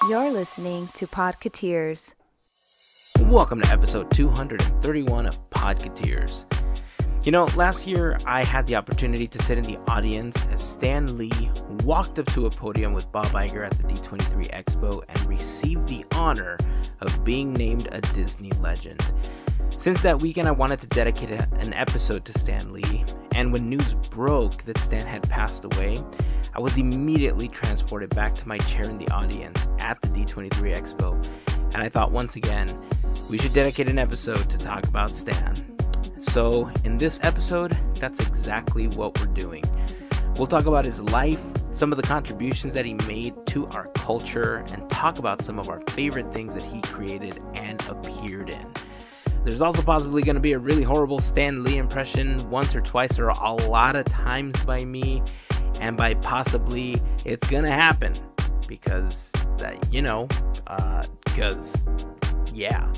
You're listening to Podketeers. Welcome to episode 231 of Podketeers. You know, last year I had the opportunity to sit in the audience as Stan Lee walked up to a podium with Bob Iger at the D23 Expo and received the honor of being named a Disney legend. Since that weekend, I wanted to dedicate an episode to Stan Lee, and when news broke that Stan had passed away, I was immediately transported back to my chair in the audience at the D23 Expo, and I thought once again, we should dedicate an episode to talk about Stan. So in this episode, that's exactly what we're doing. We'll talk about his life, some of the contributions that he made to our culture, and talk about some of our favorite things that he created and appeared in. There's also possibly going to be a really horrible Stan Lee impression once or twice or a lot of times by me, and by possibly, it's going to happen because, yeah.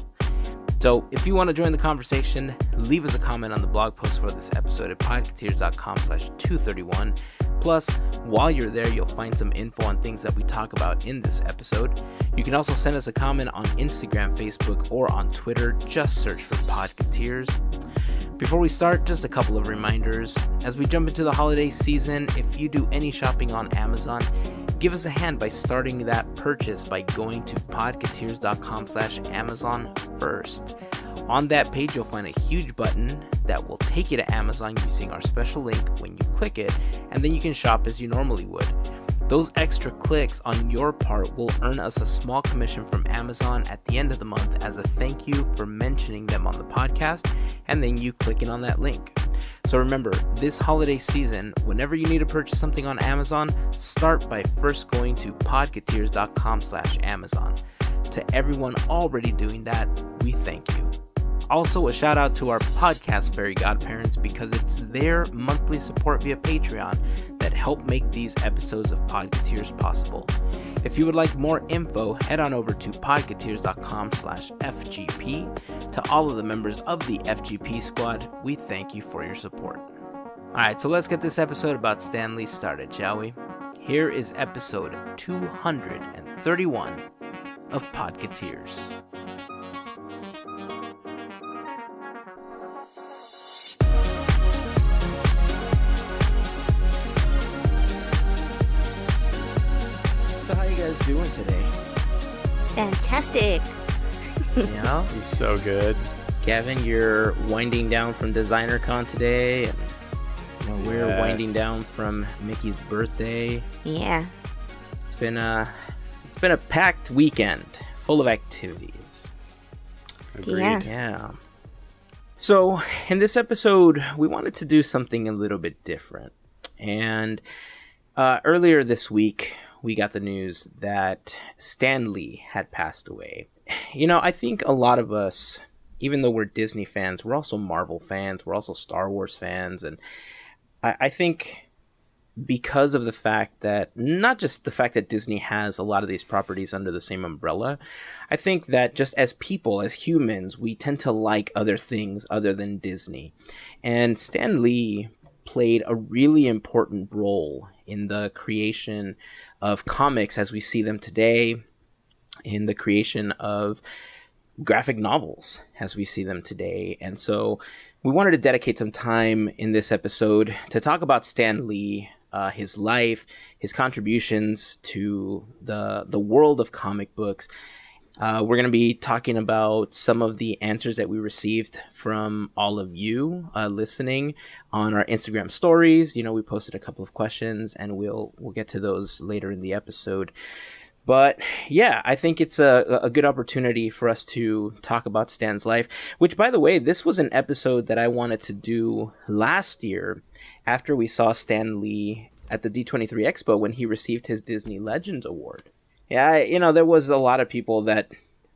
So if you want to join the conversation, leave us a comment on the blog post for this episode at podketeers.com/231. Plus, while you're there, you'll find some info on things that we talk about in this episode. You can also send us a comment on Instagram, Facebook, or on Twitter. Just search for Podketeers. Before we start, just a couple of reminders. As we jump into the holiday season, if you do any shopping on Amazon, give us a hand by starting that purchase by going to podketeers.com/Amazon first. On that page, you'll find a huge button that will take you to Amazon using our special link when you click it, and then you can shop as you normally would. Those extra clicks on your part will earn us a small commission from Amazon at the end of the month as a thank you for mentioning them on the podcast, and then you clicking on that link. So remember, this holiday season, whenever you need to purchase something on Amazon, start by first going to podketeers.com/Amazon. To everyone already doing that, we thank you. Also, a shout out to our podcast Fairy Godparents, because it's their monthly support via Patreon that help make these episodes of Podketeers possible. If you would like more info, head on over to podketeers.com/FGP. To all of the members of the FGP Squad, we thank you for your support. Alright, so let's get this episode about Stan Lee started, shall we? Here is episode 231 of Podketeers. So how you guys doing today? Fantastic. Yeah, He's so good. Gavin, you're winding down from DesignerCon today. And, we're Yes. winding down from Mickey's birthday. Yeah. It's been a packed weekend full of activities. Agreed. Yeah. Yeah. So in this episode, we wanted to do something a little bit different. And earlier this week, we got the news that Stan Lee had passed away. You know, I think a lot of us, even though we're Disney fans, we're also Marvel fans, we're also Star Wars fans, and I think because of the fact that, not just the fact that Disney has a lot of these properties under the same umbrella, I think that just as people, as humans, we tend to like other things other than Disney. And Stan Lee played a really important role in the creation of comics as we see them today, in the creation of graphic novels as we see them today. And so we wanted to dedicate some time in this episode to talk about Stan Lee, his life, his contributions to the world of comic books. We're going to be talking about some of the answers that we received from all of you listening on our Instagram stories. You know, we posted a couple of questions, and we'll get to those later in the episode. But yeah, I think it's a good opportunity for us to talk about Stan's life, which, by the way, this was an episode that I wanted to do last year after we saw Stan Lee at the D23 Expo when he received his Disney Legends Award. Yeah, there was a lot of people that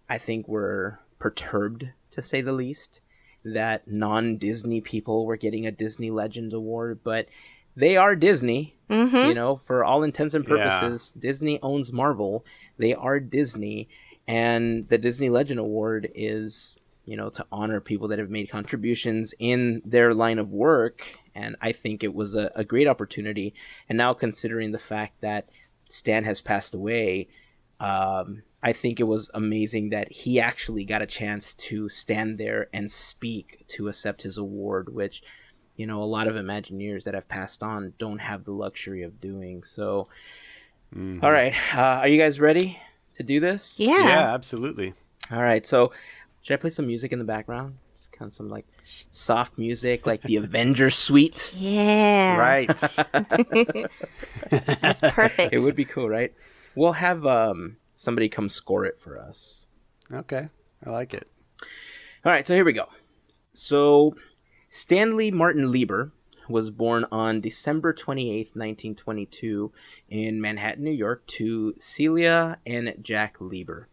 I think were perturbed, to say the least, that non-Disney people were getting a Disney Legends Award, but they are Disney. Mm-hmm. For all intents and purposes, yeah. Disney owns Marvel. They are Disney, and the Disney Legend Award is, to honor people that have made contributions in their line of work, and I think it was a great opportunity. And now, considering the fact that Stan has passed away, I think it was amazing that he actually got a chance to stand there and speak to accept his award, which, a lot of Imagineers that have passed on don't have the luxury of doing. So, All right. Are you guys ready to do this? Yeah. Yeah, absolutely. All right. So should I play some music in the background? Just kind of some like soft music, like the Avengers suite. Yeah. Right. That's perfect. It would be cool, right? We'll have somebody come score it for us. Okay. I like it. All right, so here we go. So Stanley Martin Lieber was born on December 28th, 1922 in Manhattan, New York, to Celia and Jack Lieber.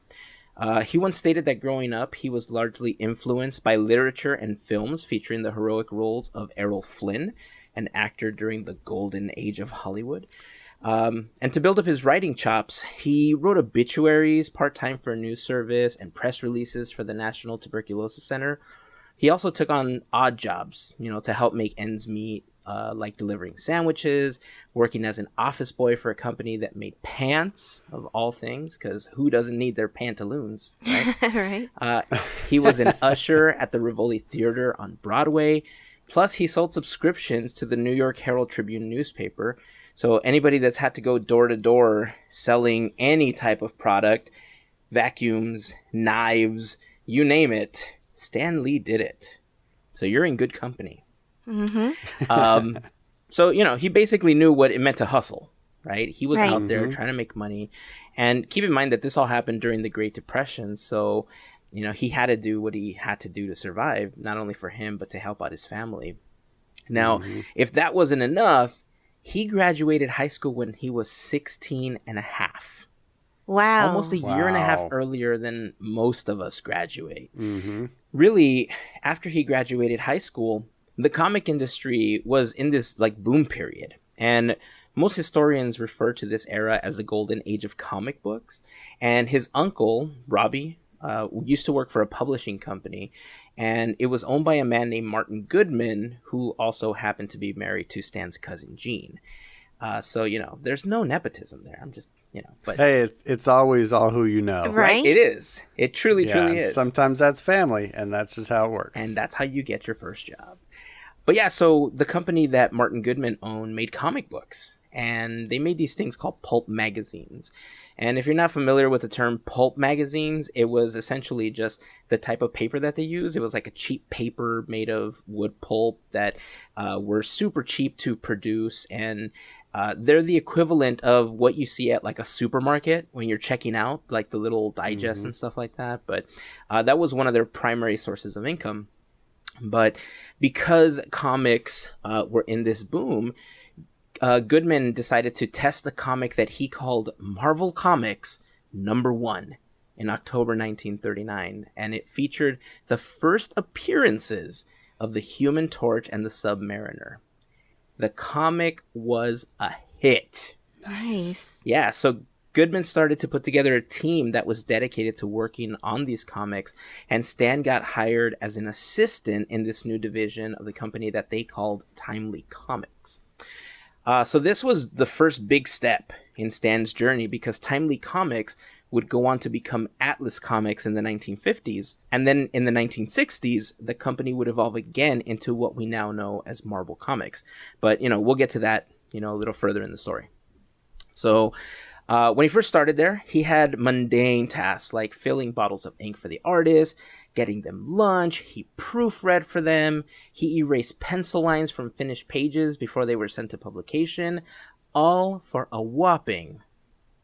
He once stated that growing up, he was largely influenced by literature and films featuring the heroic roles of Errol Flynn, an actor during the golden age of Hollywood. And to build up his writing chops, he wrote obituaries part-time for a news service and press releases for the National Tuberculosis Center. He also took on odd jobs, to help make ends meet, like delivering sandwiches, working as an office boy for a company that made pants, of all things, because who doesn't need their pantaloons, right? Right. He was an usher at the Rivoli Theater on Broadway. Plus, he sold subscriptions to the New York Herald Tribune newspaper. So anybody that's had to go door to door selling any type of product, vacuums, knives, you name it, Stan Lee did it. So you're in good company. Mm-hmm. So, he basically knew what it meant to hustle, right? He was Right. out there trying to make money. And keep in mind that this all happened during the Great Depression. So, he had to do what he had to do to survive, not only for him, but to help out his family. Now, if that wasn't enough, he graduated high school when he was 16 and a half. Wow. Almost a year and a half Wow. earlier than most of us graduate. Mm-hmm. Really, after he graduated high school, the comic industry was in this like boom period. And most historians refer to this era as the golden age of comic books. And his uncle, Robbie, used to work for a publishing company, and it was owned by a man named Martin Goodman, who also happened to be married to Stan's cousin Gene. So, there's no nepotism there. I'm just, but Hey, it's always all who you know. Right. it is. It truly Yeah, is. sometimes that's family, and that's just how it works. And that's how you get your first job. But yeah, so the company that Martin Goodman owned made comic books, and they made these things called pulp magazines. And if you're not familiar with the term pulp magazines, it was essentially just the type of paper that they use. It was like a cheap paper made of wood pulp that were super cheap to produce, and they're the equivalent of what you see at like a supermarket when you're checking out, like the little digest and stuff like that. But that was one of their primary sources of income. But because comics were in this boom, Goodman decided to test the comic that he called Marvel Comics #1 in October 1939. And it featured the first appearances of the Human Torch and the Submariner. The comic was a hit. Nice. Yeah, so Goodman started to put together a team that was dedicated to working on these comics, and Stan got hired as an assistant in this new division of the company that they called Timely Comics. So this was the first big step in Stan's journey, because Timely Comics would go on to become Atlas Comics in the 1950s, and then in the 1960s, the company would evolve again into what we now know as Marvel Comics. But, we'll get to that, a little further in the story. So when he first started there, he had mundane tasks like filling bottles of ink for the artists, getting them lunch, he proofread for them, he erased pencil lines from finished pages before they were sent to publication, all for a whopping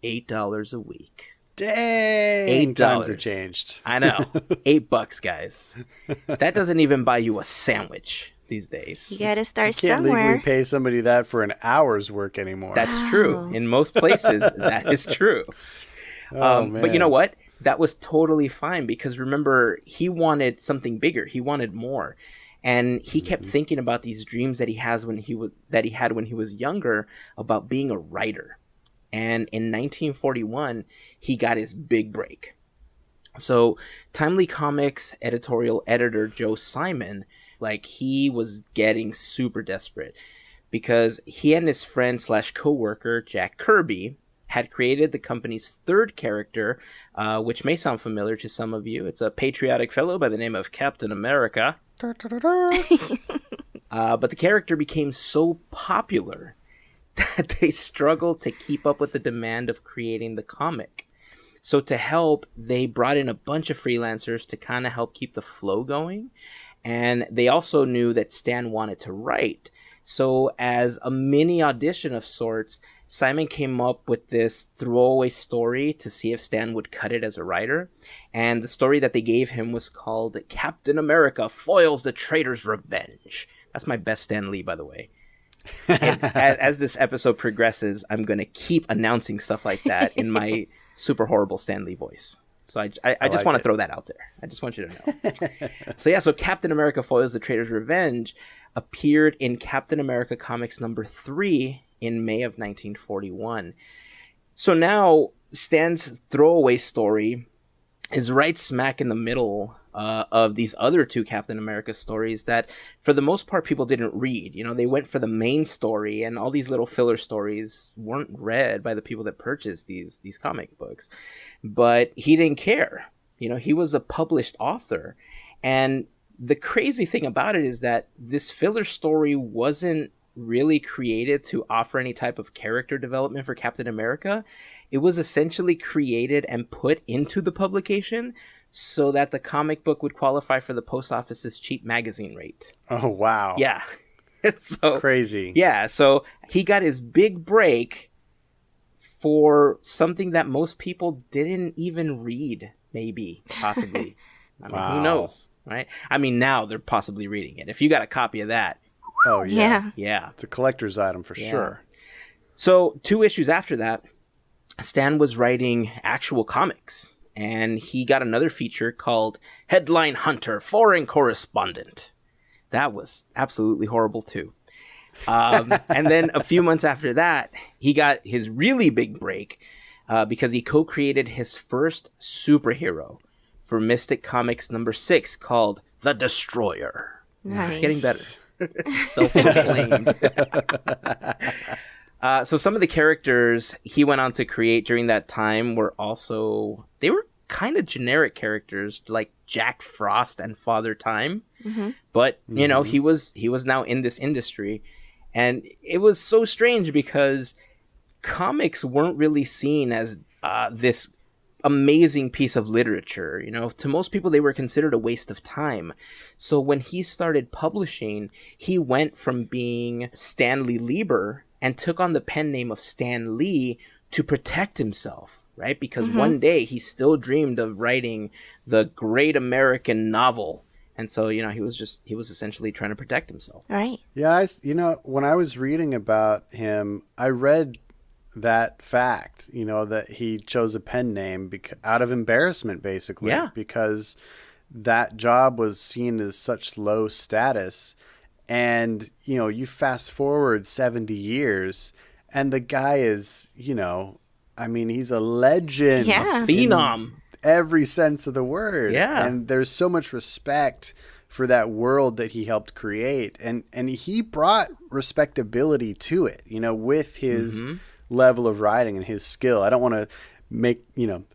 $8 a week. Dang! $8. Times have changed. I know. $8, guys. That doesn't even buy you a sandwich these days. You gotta start Can't somewhere. legally pay somebody that for an hour's work anymore. That's true. In most places, that is true. Oh, But you know what? That was totally fine, because remember, he wanted something bigger. He wanted more. And he kept thinking about these dreams that he had when he was younger about being a writer. And in 1941, he got his big break. So Timely Comics editorial editor Joe Simon, he was getting super desperate, because he and his friend / coworker Jack Kirby had created the company's third character, which may sound familiar to some of you. It's a patriotic fellow by the name of Captain America. But the character became so popular that they struggled to keep up with the demand of creating the comic. So to help, they brought in a bunch of freelancers to kind of help keep the flow going. And they also knew that Stan wanted to write. So as a mini audition of sorts, Simon came up with this throwaway story to see if Stan would cut it as a writer. And the story that they gave him was called Captain America Foils the Traitor's Revenge. That's my best Stan Lee, by the way. And as this episode progresses, I'm going to keep announcing stuff like that in my super horrible Stan Lee voice. So I just like want to it. throw that out there. I just want you to know. So Captain America Foils the Traitor's Revenge appeared in Captain America Comics number 3 in May of 1941. So now Stan's throwaway story is right smack in the middle of these other two Captain America stories that, for the most part, people didn't read. You know, they went for the main story, and all these little filler stories weren't read by the people that purchased these comic books. But he didn't care. You know, he was a published author. And the crazy thing about it is that this filler story wasn't really created to offer any type of character development for Captain America. It was essentially created and put into the publication so that the comic book would qualify for the post office's cheap magazine rate. Oh, wow. Yeah. So Crazy. Yeah, so he got his big break for something that most people didn't even read, maybe, possibly. I mean, Wow. who knows, right? I mean, now they're possibly reading it. If you got a copy of that, Oh, yeah. yeah. It's a collector's item for sure. So 2 issues after that, Stan was writing actual comics, and he got another feature called Headline Hunter, Foreign Correspondent. That was absolutely horrible, too. And then a few months after that, he got his really big break because he co-created his first superhero for Mystic Comics number 6 called The Destroyer. Nice. It's getting better. Self-proclaimed. So some of the characters he went on to create during that time were kind of generic characters like Jack Frost and Father Time. Mm-hmm. But, you know, he was now in this industry. And it was so strange because comics weren't really seen as this amazing piece of literature. You know, to most people, they were considered a waste of time. So when he started publishing, he went from being Stanley Lieber and took on the pen name of Stan Lee to protect himself, right? Because one day he still dreamed of writing the great American novel. And so, you know, he was essentially trying to protect himself. Right. Yeah, when I was reading about him, I read that fact, you know, that he chose a pen name out of embarrassment, basically. Yeah. Because that job was seen as such low status. And, you know, you fast forward 70 years and the guy is, you know, I mean, he's a legend. Yeah. Phenom. Every sense of the word. Yeah. And there's so much respect for that world that he helped create. And he brought respectability to it, you know, with his level of writing and his skill. I don't want to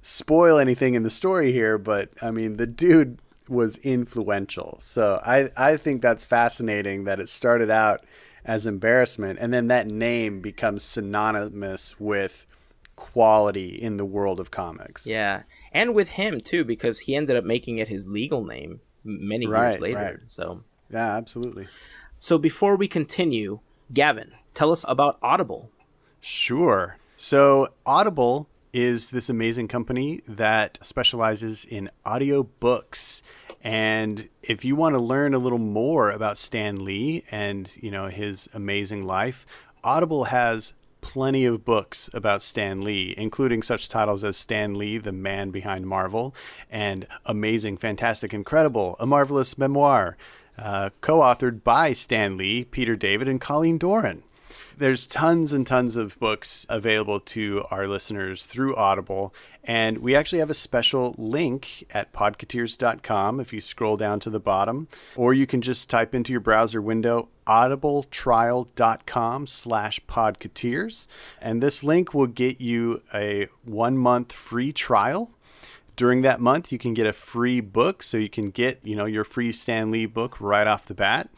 spoil anything in the story here, but I mean, the dude was influential. So I think that's fascinating that it started out as embarrassment and then that name becomes synonymous with quality in the world of comics. Yeah. And with him too, because he ended up making it his legal name many years later. Right. So Yeah, absolutely. So before we continue, Gavin, tell us about Audible. Sure. So Audible is this amazing company that specializes in audiobooks. And if you want to learn a little more about Stan Lee and, you know, his amazing life, Audible has plenty of books about Stan Lee, including such titles as Stan Lee, the Man Behind Marvel, and Amazing, Fantastic, Incredible, A Marvelous Memoir, co-authored by Stan Lee, Peter David, and Colleen Doran. There's tons and tons of books available to our listeners through Audible, and we actually have a special link at podketeers.com if you scroll down to the bottom, or you can just type into your browser window audibletrial.com/podketeers, and this link will get you a 1-month free trial. During that month, you can get a free book, so you can get, your free Stan Lee book right off the bat.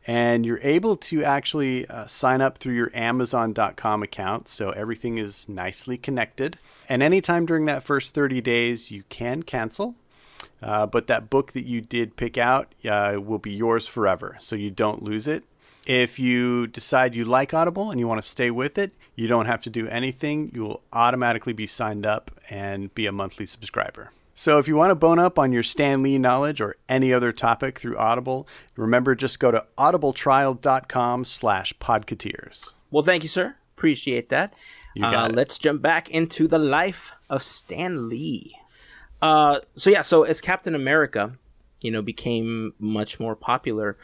And you're able to actually sign up through your Amazon.com account, so everything is nicely connected. And anytime during that first 30 days, you can cancel. But that book that you did pick out will be yours forever, so you don't lose it. If you decide you like Audible and you want to stay with it, you don't have to do anything. You will automatically be signed up and be a monthly subscriber. So if you want to bone up on your Stan Lee knowledge or any other topic through Audible, remember, just go to audibletrial.com/podketeers. Well, thank you, sir. Appreciate that. You got it. Let's jump back into the life of Stan Lee. So as Captain America, became much more popular,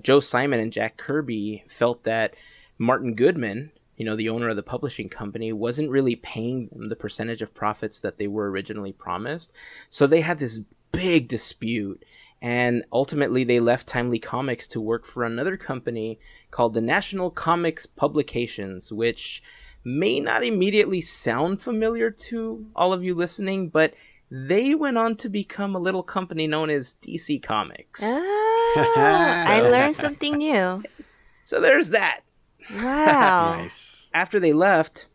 Joe Simon and Jack Kirby felt that Martin Goodman, the owner of the publishing company, wasn't really paying them the percentage of profits that they were originally promised. So they had this big dispute, and ultimately they left Timely Comics to work for another company called the National Comics Publications, which may not immediately sound familiar to all of you listening, but they went on to become a little company known as DC Comics. I learned something new. So there's that. Wow. Nice. After they left,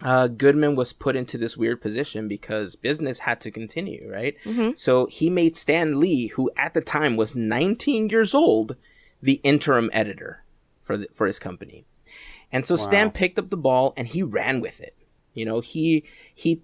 Goodman was put into this weird position because business had to continue, right? Mm-hmm. So he made Stan Lee, who at the time was 19 years old, the interim editor for his company. And so Stan picked up the ball and he ran with it. He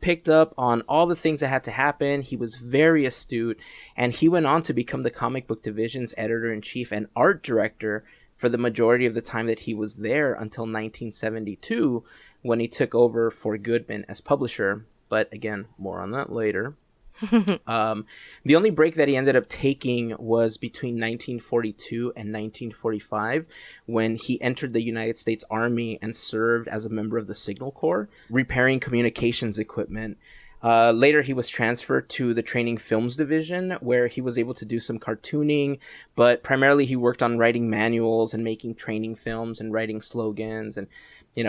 picked up on all the things that had to happen. He was very astute, and he went on to become the comic book division's editor-in-chief and art director for the majority of the time that he was there until 1972, when he took over for Goodman as publisher. But again, more on that later. The only break that he ended up taking was between 1942 and 1945, when he entered the United States Army and served as a member of the Signal Corps, repairing communications equipment. Later, he was transferred to the Training Films Division, where he was able to do some cartooning, but primarily he worked on writing manuals and making training films and writing slogans. And,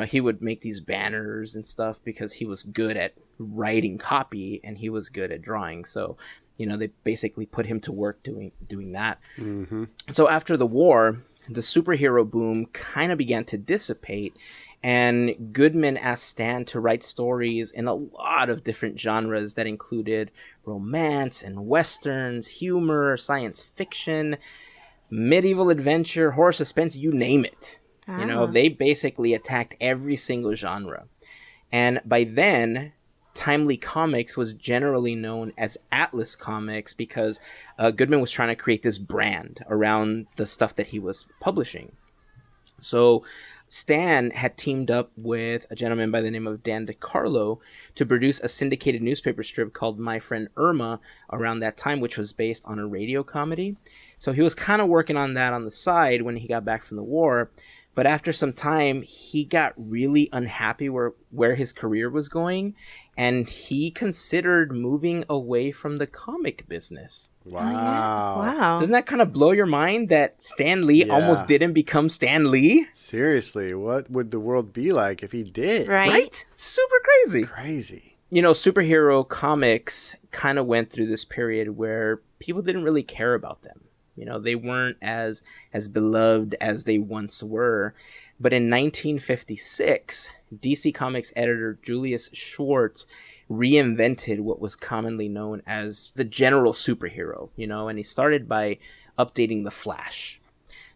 he would make these banners and stuff because he was good at writing copy and he was good at drawing. So, they basically put him to work doing that. Mm-hmm. So after the war, the superhero boom kind of began to dissipate. And Goodman asked Stan to write stories in a lot of different genres that included romance and westerns, humor, science fiction, medieval adventure, horror suspense, you name it. They basically attacked every single genre. And by then, Timely Comics was generally known as Atlas Comics because Goodman was trying to create this brand around the stuff that he was publishing. So Stan had teamed up with a gentleman by the name of Dan DeCarlo to produce a syndicated newspaper strip called My Friend Irma around that time, which was based on a radio comedy. So he was kind of working on that on the side when he got back from the war. But after some time, he got really unhappy where his career was going, and he considered moving away from the comic business. Wow. Oh, yeah. Wow. Doesn't that kind of blow your mind that Stan Lee almost didn't become Stan Lee? Seriously, what would the world be like if he did? Right? Super crazy. Crazy. Superhero comics kind of went through this period where people didn't really care about them. They weren't as beloved as they once were. But in 1956, DC Comics editor Julius Schwartz reinvented what was commonly known as the general superhero, and he started by updating the Flash.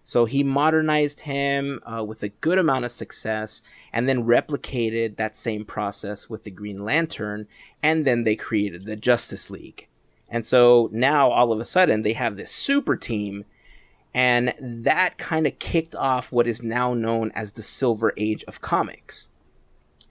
So he modernized him with a good amount of success, and then replicated that same process with the Green Lantern, and then they created the Justice League. And so now all of a sudden they have this super team, and that kind of kicked off what is now known as the Silver Age of comics.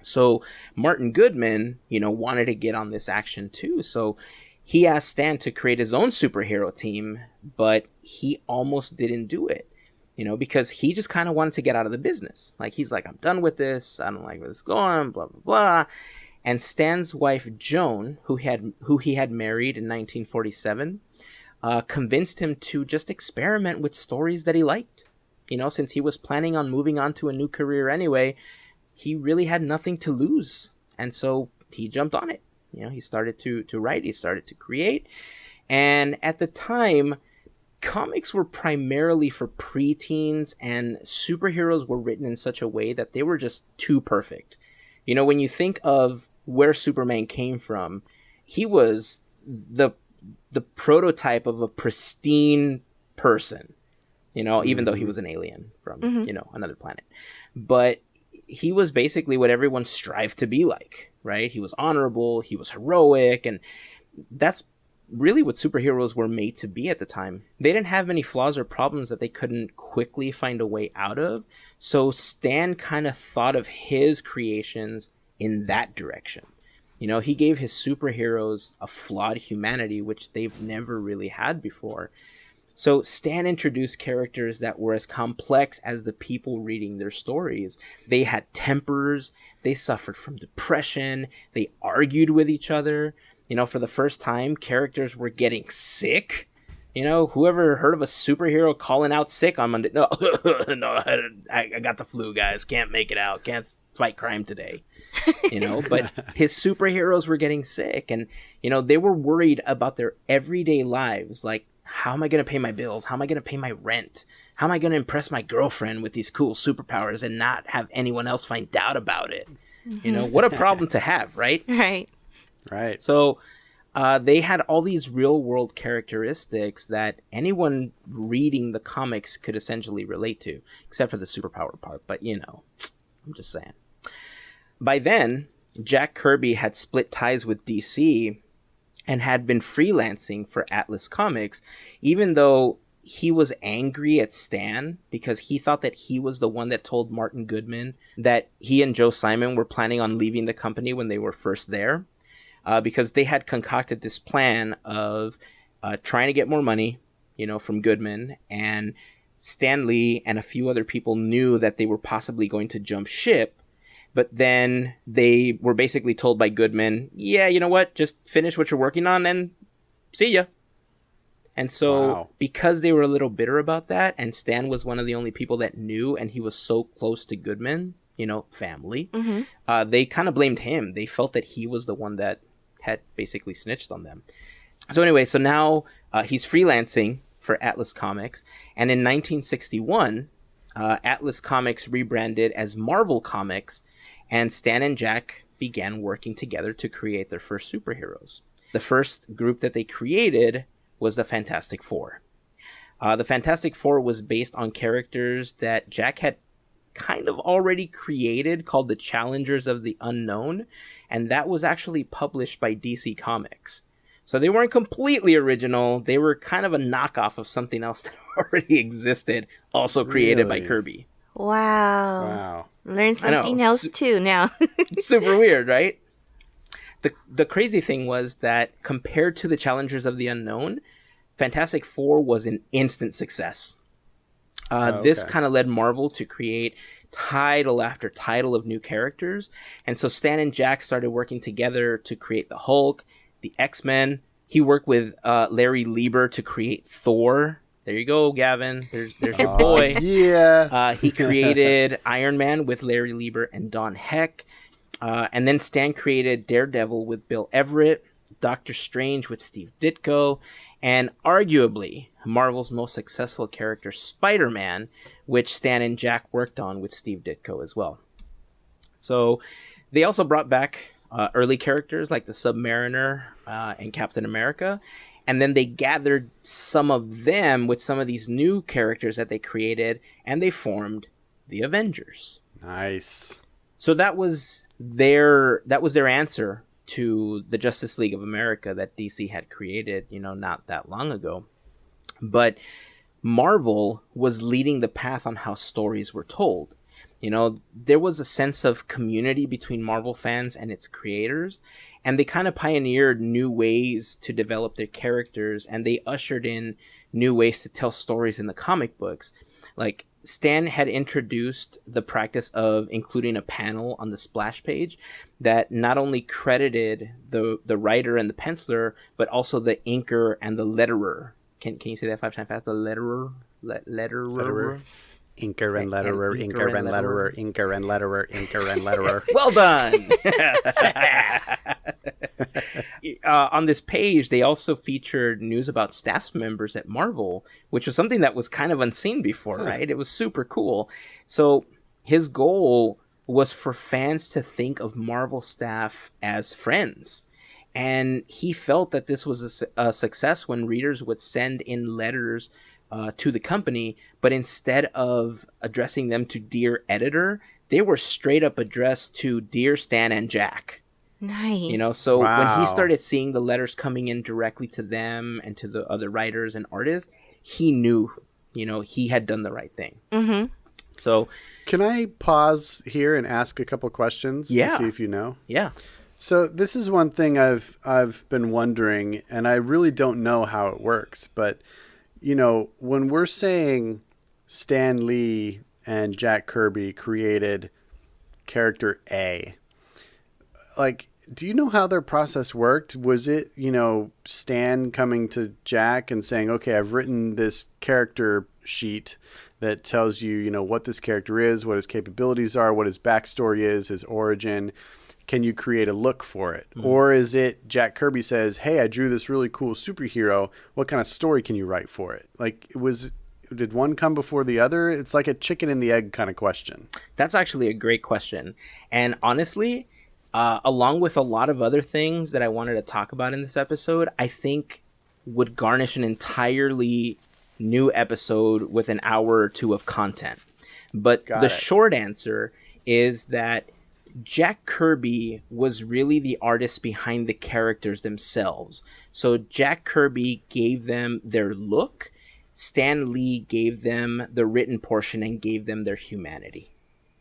So Martin Goodman, wanted to get on this action too. So he asked Stan to create his own superhero team, but he almost didn't do it. because he just kind of wanted to get out of the business. Like, he's like, I'm done with this. I don't like where this is going, blah, blah, blah. And Stan's wife, Joan, who he had married in 1947, convinced him to just experiment with stories that he liked. Since he was planning on moving on to a new career anyway, he really had nothing to lose. And so he jumped on it. He started to write, he started to create. And at the time, comics were primarily for preteens, and superheroes were written in such a way that they were just too perfect. When you think of where Superman came from, he was the prototype of a pristine person, even though he was an alien from, another planet. But he was basically what everyone strived to be like, right? He was honorable, he was heroic, and that's really what superheroes were made to be at the time. They didn't have many flaws or problems that they couldn't quickly find a way out of. So Stan kind of thought of his creations in that direction. He gave his superheroes a flawed humanity, which they've never really had before. So Stan introduced characters that were as complex as the people reading their stories. They had tempers, they suffered from depression, they argued with each other. For the first time, characters were getting sick. Whoever heard of a superhero calling out sick on Monday? No, no, I got the flu, guys. Can't make it out. Can't fight crime today. But his superheroes were getting sick, and, they were worried about their everyday lives. Like, how am I going to pay my bills? How am I going to pay my rent? How am I going to impress my girlfriend with these cool superpowers and not have anyone else find out about it? What a problem to have, right? Right. So they had all these real world characteristics that anyone reading the comics could essentially relate to, except for the superpower part. But, I'm just saying. By then, Jack Kirby had split ties with DC and had been freelancing for Atlas Comics, even though he was angry at Stan because he thought that he was the one that told Martin Goodman that he and Joe Simon were planning on leaving the company when they were first there. Because they had concocted this plan of trying to get more money, from Goodman, and Stan Lee and a few other people knew that they were possibly going to jump ship, but then they were basically told by Goodman, yeah, you know what, just finish what you're working on and see ya. And so because they were a little bitter about that, and Stan was one of the only people that knew, and he was so close to Goodman, family, they kind of blamed him. They felt that he was the one that had basically snitched on them. So anyway, so now he's freelancing for Atlas Comics, and in 1961, Atlas Comics rebranded as Marvel Comics, and Stan and Jack began working together to create their first superheroes. The first group that they created was the Fantastic Four. The Fantastic Four was based on characters that Jack had kind of already created, called the Challengers of the Unknown, and that was actually published by DC Comics. So they weren't completely original. They were kind of a knockoff of something else that already existed, also created by Kirby. Wow. Learn something else too now. It's super weird, right? The crazy thing was that compared to the Challengers of the Unknown, Fantastic Four was an instant success. This kind of led Marvel to create title after title of new characters. And so Stan and Jack started working together to create the Hulk, the X-Men. He worked with Larry Lieber to create Thor. There you go, Gavin. There's your boy. Yeah. He created Iron Man with Larry Lieber and Don Heck. And then Stan created Daredevil with Bill Everett, Doctor Strange with Steve Ditko, and arguably Marvel's most successful character, Spider-Man, which Stan and Jack worked on with Steve Ditko as well. So they also brought back early characters like the Submariner and Captain America, and then they gathered some of them with some of these new characters that they created, and they formed the Avengers. Nice. So that was their answer to the Justice League of America that DC had created, not that long ago. But Marvel was leading the path on how stories were told. There was a sense of community between Marvel fans and its creators, and they kind of pioneered new ways to develop their characters, and they ushered in new ways to tell stories in the comic books. Like, Stan had introduced the practice of including a panel on the splash page that not only credited the writer and the penciler, but also the inker and the letterer. Can you say that 5 times fast? The letterer. Inker and letterer, inker and letterer, inker and letterer, inker and letterer. Well done. On this page, they also featured news about staff members at Marvel, which was something that was kind of unseen before, right? It was super cool. So his goal was for fans to think of Marvel staff as friends. And he felt that this was a success when readers would send in letters to the company, but instead of addressing them to Dear Editor, they were straight up addressed to Dear Stan and Jack. Nice. So when he started seeing the letters coming in directly to them and to the other writers and artists, he knew, he had done the right thing. Mm-hmm. So can I pause here and ask a couple questions to see if you know? Yeah. So this is one thing I've been wondering, and I really don't know how it works, but when we're saying Stan Lee and Jack Kirby created character A, like, do you know how their process worked? Was it, Stan coming to Jack and saying, okay, I've written this character sheet that tells you, what this character is, what his capabilities are, what his backstory is, his origin. Can you create a look for it? Mm-hmm. Or is it Jack Kirby says, hey, I drew this really cool superhero. What kind of story can you write for it? Like, did one come before the other? It's like a chicken and the egg kind of question. That's actually a great question. And honestly, along with a lot of other things that I wanted to talk about in this episode, I think would garnish an entirely new episode with an hour or two of content. But the short answer is that Jack Kirby was really the artist behind the characters themselves. So Jack Kirby gave them their look. Stan Lee gave them the written portion and gave them their humanity.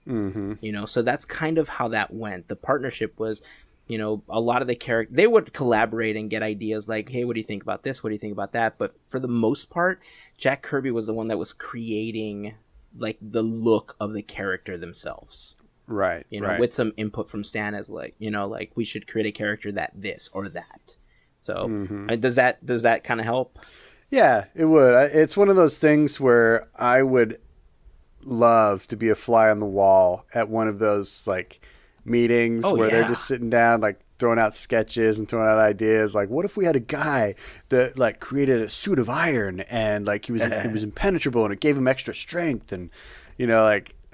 Mm-hmm. So that's kind of how that went. The partnership was, a lot of the characters, they would collaborate and get ideas like, hey, what do you think about this? What do you think about that? But for the most part, Jack Kirby was the one that was creating like the look of the character themselves. Right. With some input from Stan as like, like we should create a character that this or that. So does that kind of help? Yeah, it would. It's one of those things where I would love to be a fly on the wall at one of those like meetings where they're just sitting down, like throwing out sketches and throwing out ideas. Like, what if we had a guy that like created a suit of iron and like he was impenetrable and it gave him extra strength and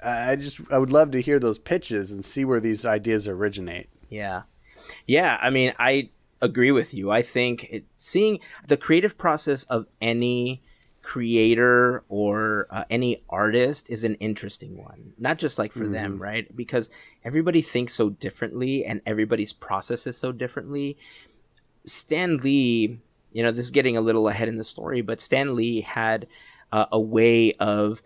I would love to hear those pitches and see where these ideas originate. Yeah. I mean, I agree with you. I think seeing the creative process of any creator or any artist is an interesting one. Not just like for them, right? Because everybody thinks so differently and everybody's process is so differently. Stan Lee, this is getting a little ahead in the story, but Stan Lee had a way of,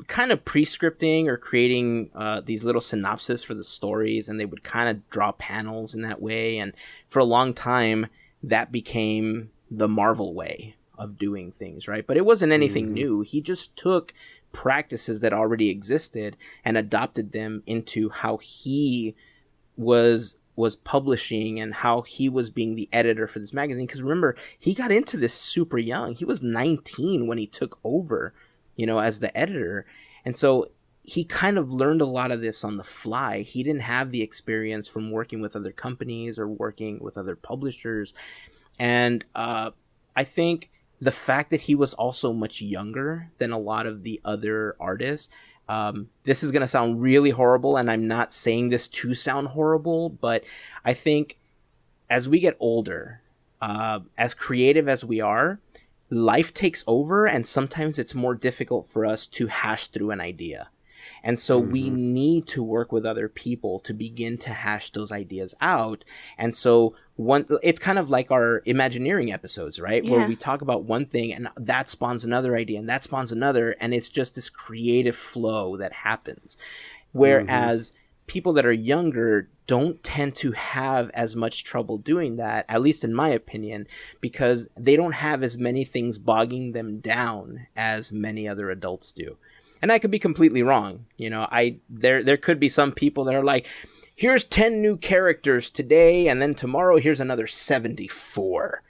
kind of pre-scripting or creating these little synopses for the stories, and they would kind of draw panels in that way. And for a long time, that became the Marvel way of doing things, right? But it wasn't anything new. He just took practices that already existed and adopted them into how he was publishing and how he was being the editor for this magazine. Because remember, he got into this super young. He was 19 when he took over, as the editor. And so he kind of learned a lot of this on the fly. He didn't have the experience from working with other companies or working with other publishers. And I think the fact that he was also much younger than a lot of the other artists, this is going to sound really horrible, and I'm not saying this to sound horrible, but I think as we get older, as creative as we are, life takes over, and sometimes it's more difficult for us to hash through an idea. And so we need to work with other people to begin to hash those ideas out. And so it's kind of like our Imagineering episodes, right? Yeah. Where we talk about one thing and that spawns another idea and that spawns another. And it's just this creative flow that happens. Whereas people that are younger don't tend to have as much trouble doing that, at least in my opinion, because they don't have as many things bogging them down as many other adults do. And I could be completely wrong. There could be some people that are like, here's 10 new characters today, and then tomorrow here's another 74.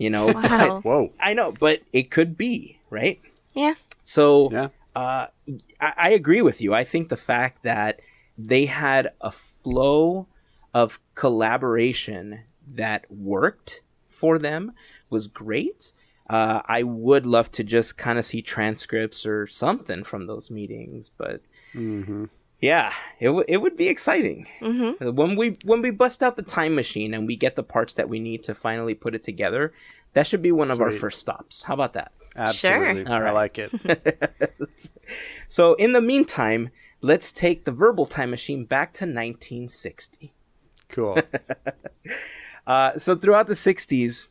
Wow. Whoa. I know, but it could be, right? Yeah. So Yeah. I agree with you. I think the fact that they had a flow of collaboration that worked for them was great. I would love to just kind of see transcripts or something from those meetings, but yeah, it would be exciting. When we bust out the time machine and we get the parts that we need to finally put it together, that should be one of our first stops. How about that? Absolutely. Sure. All right. I like it. So in the meantime, let's take the verbal time machine back to 1960. Cool. So throughout the 60s,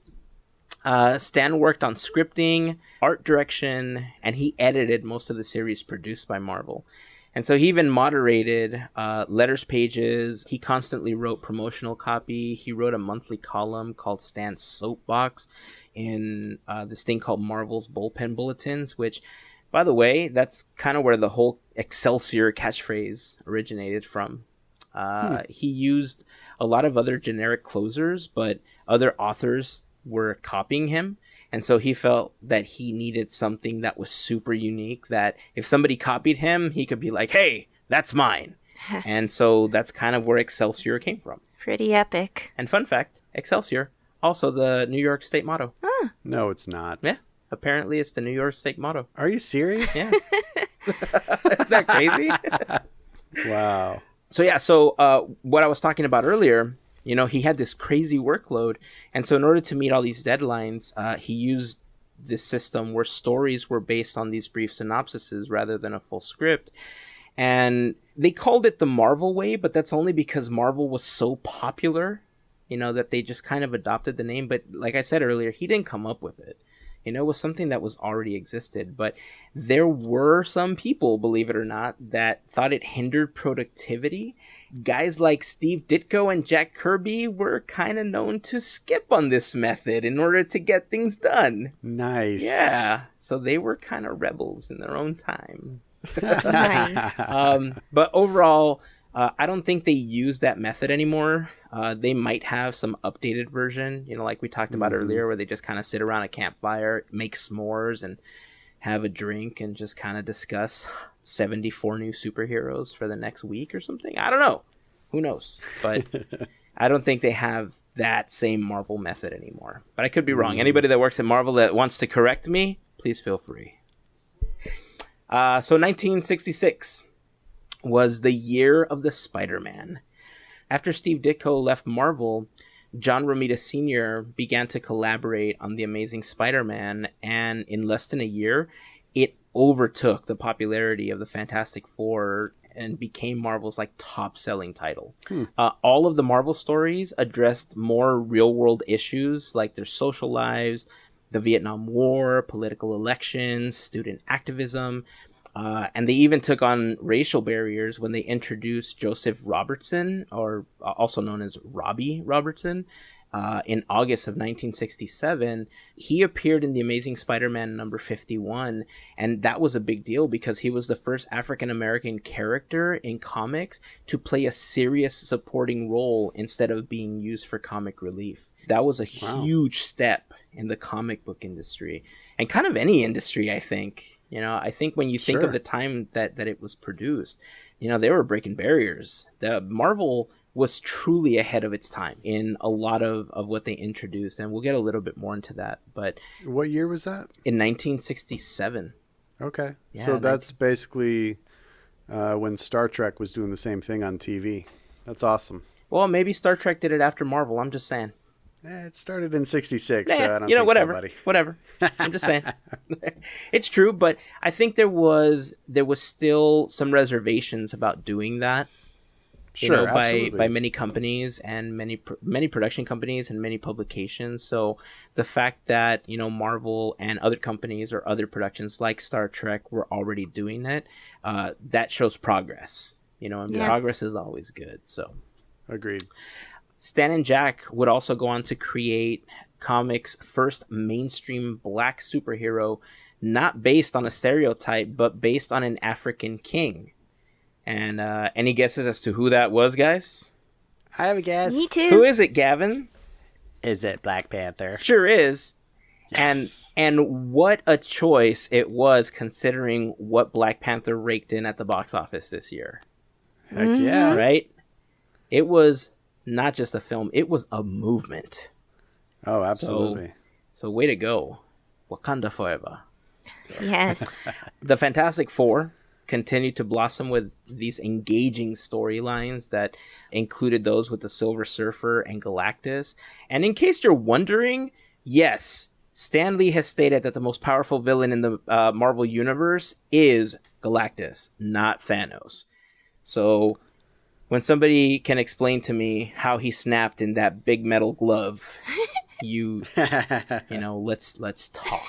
Stan worked on scripting, art direction, and he edited most of the series produced by Marvel. And so he even moderated letters pages. He constantly wrote promotional copy. He wrote a monthly column called Stan's Soapbox in this thing called Marvel's Bullpen Bulletins, which, by the way, that's kind of where the whole Excelsior catchphrase originated from. He used a lot of other generic closers, but other authors were copying him. And so he felt that he needed something that was super unique, that if somebody copied him, he could be like, hey, that's mine. And so that's kind of where Excelsior came from. Pretty epic. And fun fact, Excelsior, also the New York State motto. No, it's not. Yeah, apparently it's the New York State motto. Are you serious? Yeah. Isn't that crazy? Wow. So what I was talking about earlier, he had this crazy workload. And so in order to meet all these deadlines, he used this system where stories were based on these brief synopsises rather than a full script. And they called it the Marvel way, but that's only because Marvel was so popular, that they just kind of adopted the name. But like I said earlier, he didn't come up with it. It was something that was already existed. But there were some people, believe it or not, that thought it hindered productivity. Guys like Steve Ditko and Jack Kirby were kind of known to skip on this method in order to get things done. Nice. Yeah. So they were kind of rebels in their own time. Nice. But overall, I don't think they use that method anymore. They might have some updated version, like we talked about earlier, where they just kind of sit around a campfire, make s'mores, and have a drink and just kind of discuss 74 new superheroes for the next week or something. I don't know. Who knows? But I don't think they have that same Marvel method anymore. But I could be wrong. Anybody that works at Marvel that wants to correct me, please feel free. So 1966 was the year of the Spider-Man. After Steve Ditko left Marvel, John Romita Sr. began to collaborate on The Amazing Spider-Man, and in less than a year, it overtook the popularity of the Fantastic Four and became Marvel's top-selling title. All of the Marvel stories addressed more real-world issues like their social lives, the Vietnam War, political elections, student activism, and they even took on racial barriers when they introduced Joseph Robertson, or also known as Robbie Robertson, in August of 1967. He appeared in The Amazing Spider-Man number 51, and that was a big deal because he was the first African-American character in comics to play a serious supporting role instead of being used for comic relief. That was a huge step in the comic book industry, and kind of any industry, I think. I think when you think of the time that it was produced, they were breaking barriers. The Marvel was truly ahead of its time in a lot of what they introduced, and we'll get a little bit more into that. But what year was that? In 1967. Okay. Yeah, so that's basically when Star Trek was doing the same thing on TV. That's awesome. Well, maybe Star Trek did it after Marvel. I'm just saying. It started in 66. Yeah, so I don't think whatever. So, buddy. Whatever. I'm just saying. It's true, but I think there was still some reservations about doing that. Sure, by many companies and many production companies and many publications. So the fact that Marvel and other companies or other productions like Star Trek were already doing it, that shows progress. and progress is always good. So, agreed. Stan and Jack would also go on to create comics' first mainstream black superhero, not based on a stereotype, but based on an African king. And any guesses as to who that was, guys? I have a guess. Me too. Who is it, Gavin? Is it Black Panther? Sure is. Yes. And what a choice it was, considering what Black Panther raked in at the box office this year. Heck yeah. Right? It was not just a film, it was a movement. Oh, absolutely. So way to go. Wakanda forever. Yes. The Fantastic Four continued to blossom with these engaging storylines that included those with the Silver Surfer and Galactus. And in case you're wondering, yes, Stan Lee has stated that the most powerful villain in the Marvel Universe is Galactus, not Thanos. So when somebody can explain to me how he snapped in that big metal glove, let's talk.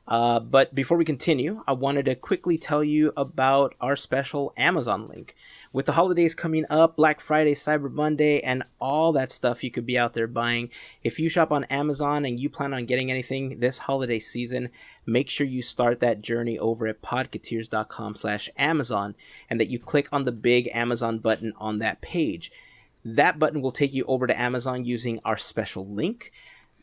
But before we continue, I wanted to quickly tell you about our special Amazon link. With the holidays coming up, Black Friday, Cyber Monday, and all that stuff you could be out there buying, if you shop on Amazon and you plan on getting anything this holiday season, make sure you start that journey over at podketeers.com/Amazon and that you click on the big Amazon button on that page. That button will take you over to Amazon using our special link.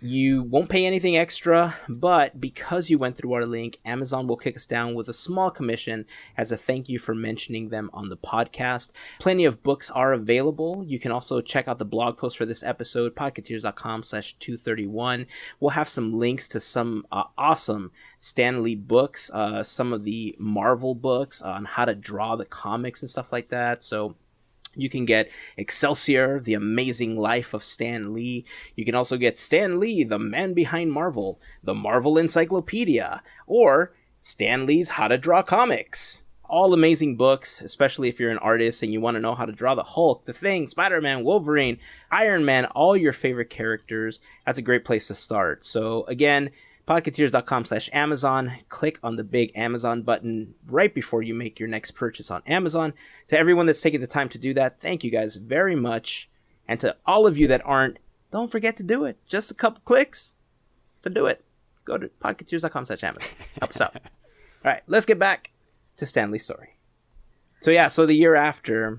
You won't pay anything extra, but because you went through our link, Amazon will kick us down with a small commission as a thank you for mentioning them on the podcast. Plenty of books are available. You can also check out the blog post for this episode, podketeers.com/231. We'll have some links to some awesome Stan Lee books, some of the Marvel books on how to draw the comics and stuff like that. So you can get Excelsior, The Amazing Life of Stan Lee. You can also get Stan Lee, the man behind Marvel, the Marvel Encyclopedia, or Stan Lee's How to Draw Comics. All amazing books, especially if you're an artist and you want to know how to draw the Hulk, the Thing, Spider-Man, Wolverine, Iron Man, all your favorite characters. That's a great place to start. So again, podketeers.com/Amazon. Click on the big Amazon button right before you make your next purchase on Amazon. To everyone that's taking the time to do that, thank you guys very much. And to all of you that aren't, don't forget to do it. Just a couple clicks. So do it. Go to podketeers.com/Amazon. Help us out. All right, let's get back to Stanley's story. So the year after,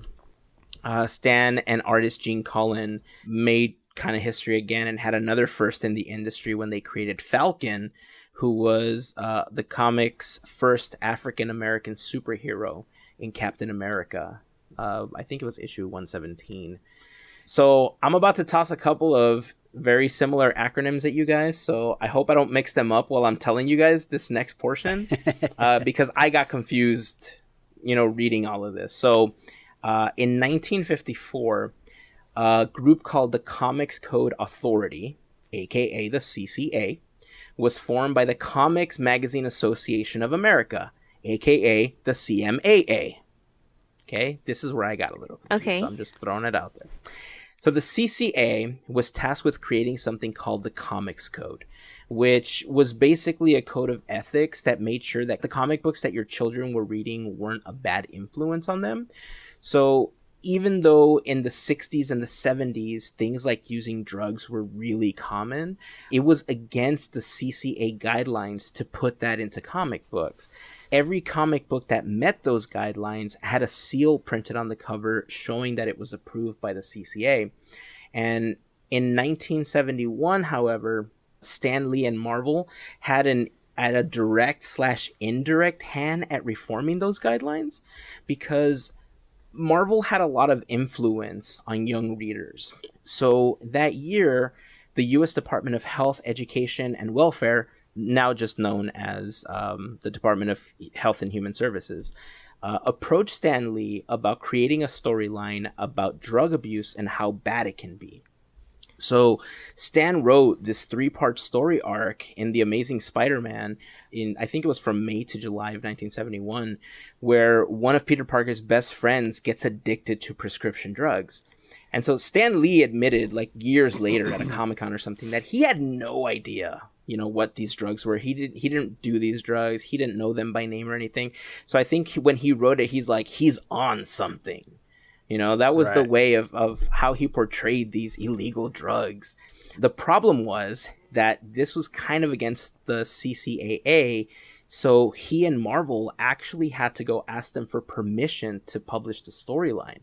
Stan and artist Gene Colan made kind of history again and had another first in the industry when they created Falcon, who was the comic's first African-American superhero in Captain America. I think it was issue 117. So I'm about to toss a couple of very similar acronyms at you guys, so I hope I don't mix them up while I'm telling you guys this next portion, because I got confused, reading all of this. So in 1954, a group called the Comics Code Authority, aka the CCA, was formed by the Comics Magazine Association of America, aka the CMAA. Okay, this is where I got a little confused, okay. So I'm just throwing it out there. So the CCA was tasked with creating something called the Comics Code, which was basically a code of ethics that made sure that the comic books that your children were reading weren't a bad influence on them. So even though in the 60s and the 70s, things like using drugs were really common, it was against the CCA guidelines to put that into comic books. Every comic book that met those guidelines had a seal printed on the cover showing that it was approved by the CCA. And in 1971, however, Stan Lee and Marvel had a direct/indirect hand at reforming those guidelines, because Marvel had a lot of influence on young readers. So that year, the U.S. Department of Health, Education, and Welfare, now just known as the Department of Health and Human Services, approached Stan Lee about creating a storyline about drug abuse and how bad it can be. So Stan wrote this 3-part story arc in The Amazing Spider-Man I think it was from May to July of 1971, where one of Peter Parker's best friends gets addicted to prescription drugs. And so Stan Lee admitted, like years later at a Comic-Con or something, that he had no idea what these drugs were. He didn't do these drugs. He didn't know them by name or anything. So I think when he wrote it, he's like, he's on something. That was the way of how he portrayed these illegal drugs. The problem was that this was kind of against the CCAA. So he and Marvel actually had to go ask them for permission to publish the storyline.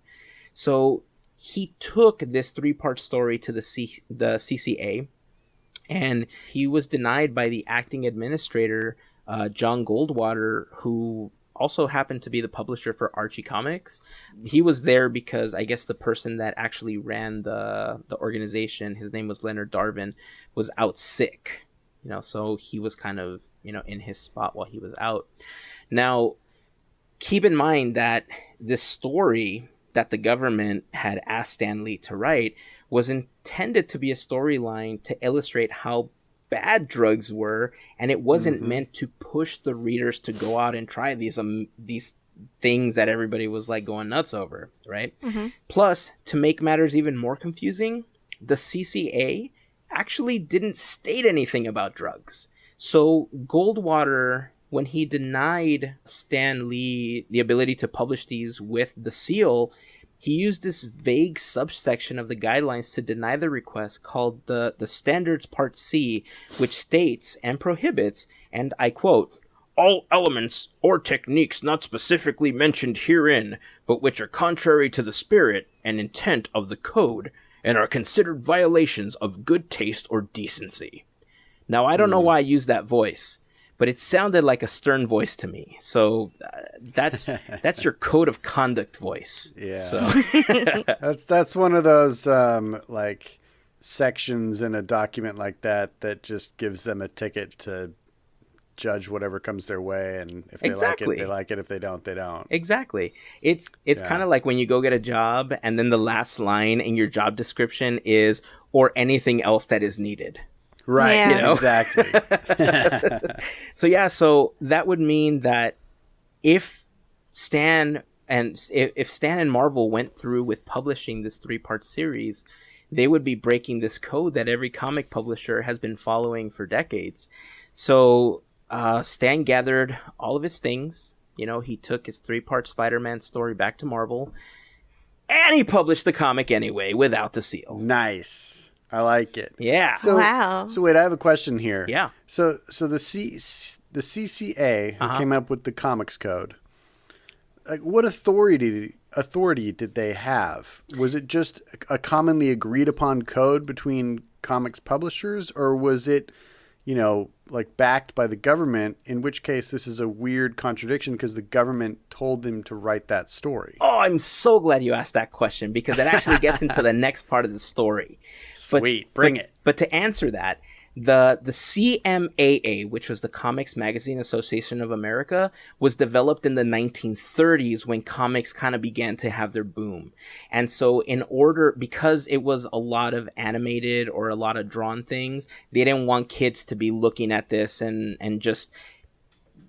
So he took this 3-part story to the CCA, and he was denied by the acting administrator, John Goldwater, who also happened to be the publisher for Archie Comics. He was there because I guess the person that actually ran the organization, his name was Leonard Darvin, was out sick. So he was kind of, in his spot while he was out. Now, keep in mind that this story that the government had asked Stan Lee to write was intended to be a storyline to illustrate how bad drugs were, and it wasn't meant to push the readers to go out and try these things that everybody was like going nuts over, right? Plus, to make matters even more confusing, the CCA actually didn't state anything about drugs. So Goldwater, when he denied Stan Lee the ability to publish these with the seal, he used this vague subsection of the guidelines to deny the request called the Standards Part C, which states and prohibits, and I quote, all elements or techniques not specifically mentioned herein, but which are contrary to the spirit and intent of the code and are considered violations of good taste or decency. Now, I don't know why I used that voice, but it sounded like a stern voice to me. So that's your code of conduct voice. Yeah. So that's one of those like sections in a document like that just gives them a ticket to judge whatever comes their way, and if they like it, they like it. If they don't, they don't. Exactly. It's kind of like when you go get a job and then the last line in your job description is or anything else that is needed. Right. Yeah. Exactly. So that would mean that if Stan and Marvel went through with publishing this 3-part series, they would be breaking this code that every comic publisher has been following for decades. So Stan gathered all of his things. He took his 3-part Spider-Man story back to Marvel, and he published the comic anyway without the seal. Nice. I like it. Yeah. So, wow. So wait, I have a question here. Yeah. So the CCA who came up with the comics code, like what authority did they have? Was it just a commonly agreed upon code between comics publishers, or was it, like backed by the government, in which case this is a weird contradiction because the government told them to write that story? Oh, I'm so glad you asked that question because it actually gets into the next part of the story. Sweet. Bring it. But to answer that, the CMAA, which was the Comics Magazine Association of America, was developed in the 1930s when comics kind of began to have their boom. And so because it was a lot of animated or a lot of drawn things, they didn't want kids to be looking at this and just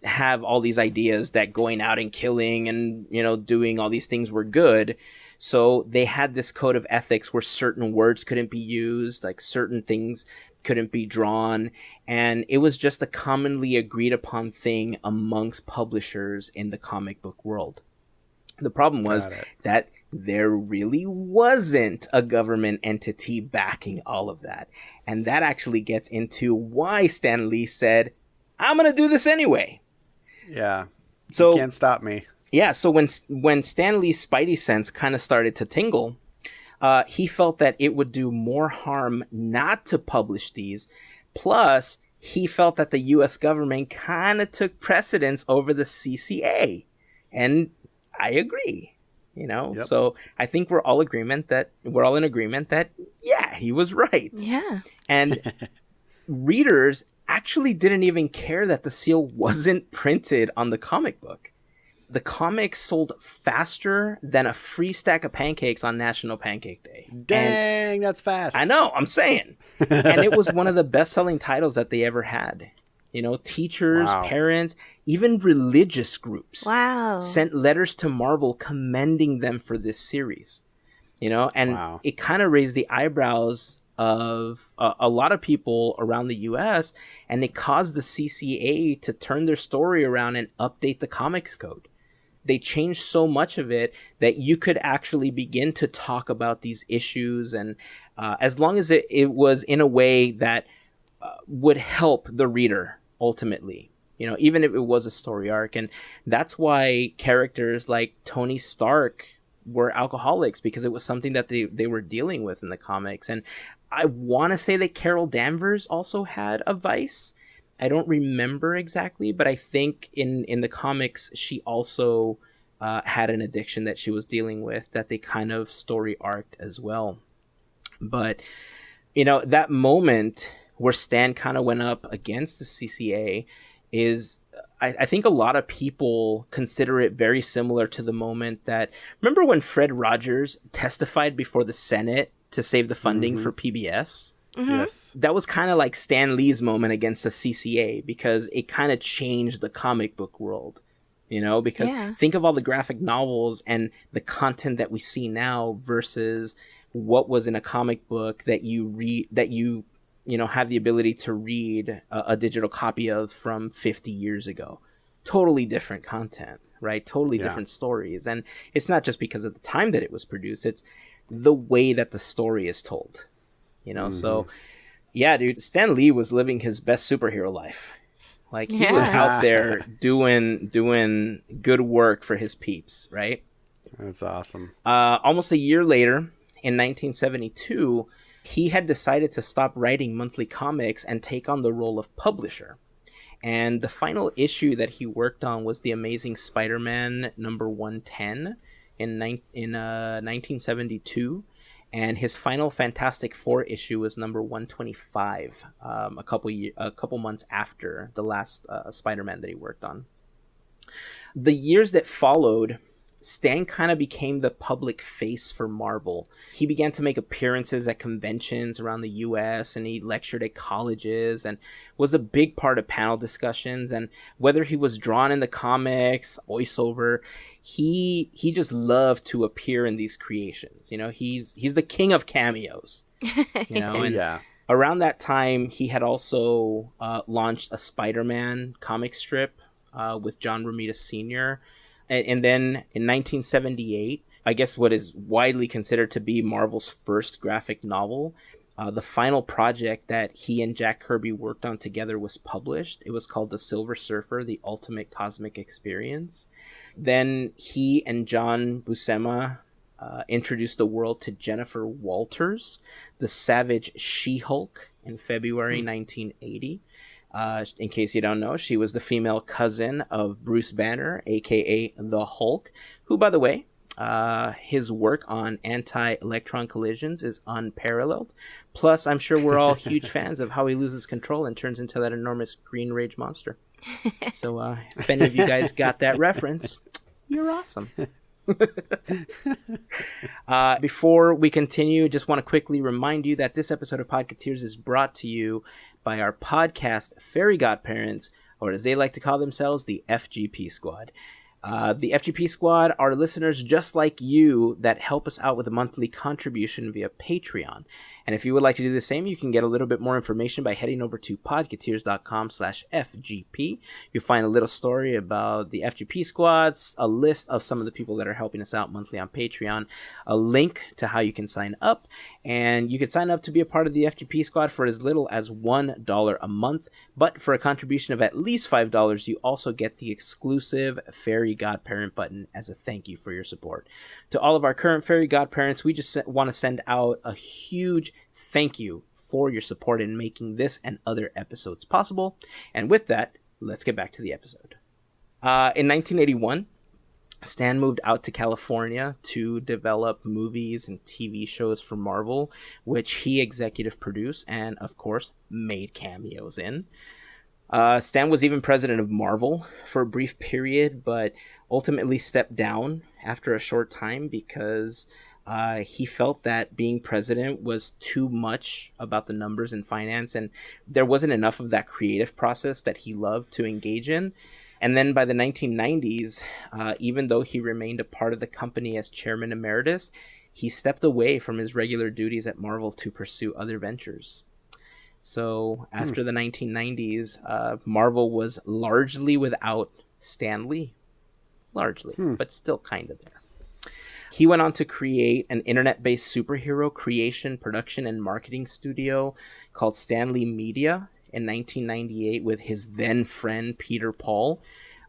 have all these ideas that going out and killing and, doing all these things were good. So they had this code of ethics where certain words couldn't be used, like certain things couldn't be drawn, and it was just a commonly agreed upon thing amongst publishers in the comic book world. The problem was that there really wasn't a government entity backing all of that, and that actually gets into why Stan Lee said, I'm gonna do this anyway. Yeah. So you can't stop me. Yeah, so when Stan Lee's spidey sense kind of started to tingle, he felt that it would do more harm not to publish these. Plus, he felt that the U.S. government kind of took precedence over the CCA. And I agree, Yep. So I think we're all in agreement that, yeah, he was right. Yeah. And readers actually didn't even care that the seal wasn't printed on the comic book. The comic sold faster than a free stack of pancakes on National Pancake Day. Dang, that's fast. I know, I'm saying. And it was one of the best-selling titles that they ever had. Teachers, parents, even religious groups sent letters to Marvel commending them for this series. And it kind of raised the eyebrows of a lot of people around the US, and it caused the CCA to turn their story around and update the comics code. They changed so much of it that you could actually begin to talk about these issues, and as long as it was in a way that would help the reader ultimately, even if it was a story arc. And that's why characters like Tony Stark were alcoholics, because it was something that they were dealing with in the comics. And I want to say that Carol Danvers also had a vice. I don't remember exactly, but I think in the comics she also had an addiction that she was dealing with that they kind of story arced as well. But that moment where Stan kind of went up against the CCA is, I think a lot of people consider it very similar to the moment that, remember when Fred Rogers testified before the Senate to save the funding for PBS? Mm-hmm. Yes. That was kind of like Stan Lee's moment against the CCA, because it kind of changed the comic book world, because think of all the graphic novels and the content that we see now versus what was in a comic book that you read, that you have the ability to read a digital copy of from 50 years ago. Totally different content, right? Totally different stories. And it's not just because of the time that it was produced, it's the way that the story is told, So yeah, dude, Stan Lee was living his best superhero life. Like, he was out there doing good work for his peeps, right? That's awesome. Almost a year later, in 1972, he had decided to stop writing monthly comics and take on the role of publisher. And the final issue that he worked on was The Amazing Spider-Man number 110 in 1972. And his final Fantastic Four issue was number 125, a couple months after the last Spider-Man that he worked on. The years that followed, Stan kind of became the public face for Marvel. He began to make appearances at conventions around the US, and he lectured at colleges and was a big part of panel discussions. And whether he was drawn in the comics, voiceover, he just loved to appear in these creations. He's the king of cameos. And around that time, he had also launched a Spider-Man comic strip with John Romita Sr., and then in 1978, I guess what is widely considered to be Marvel's first graphic novel, the final project that he and Jack Kirby worked on together was published. It was called The Silver Surfer, The Ultimate Cosmic Experience. Then he and John Buscema introduced the world to Jennifer Walters, the Savage She-Hulk, in February 1980. In case you don't know, she was the female cousin of Bruce Banner, aka the Hulk, who, by the way, his work on anti-electron collisions is unparalleled. Plus, I'm sure we're all huge fans of how he loses control and turns into that enormous green rage monster. So if any of you guys got that reference, you're awesome. Before we continue, just want to quickly remind you that this episode of Podketeers is brought to you by our podcast Fairy Godparents, or as they like to call themselves, the FGP Squad. The FGP Squad are listeners just like you that help us out with a monthly contribution via Patreon. And if you would like to do the same, you can get a little bit more information by heading over to podketeers.com/FGP. You'll find a little story about the FGP Squads, a list of some of the people that are helping us out monthly on Patreon, a link to how you can sign up, and you can sign up to be a part of the FGP Squad for as little as $1 a month. But for a contribution of at least $5, you also get the exclusive Fairy Godparent button as a thank you for your support. To all of our current Fairy Godparents, we just want to send out a huge thank you for your support in making this and other episodes possible. And with that, let's get back to the episode. In 1981, Stan moved out to California to develop movies and TV shows for Marvel, which he executive produced and, of course, made cameos in. Stan was even president of Marvel for a brief period, but ultimately stepped down after a short time because he felt that being president was too much about the numbers and finance, and there wasn't enough of that creative process that he loved to engage in. And then by the 1990s, even though he remained a part of the company as chairman emeritus, he stepped away from his regular duties at Marvel to pursue other ventures. So after the 1990s, Marvel was largely without Stan Lee. Largely, but still kind of there. He went on to create an internet-based superhero creation, production, and marketing studio called Stan Lee Media in 1998 with his then friend Peter Paul.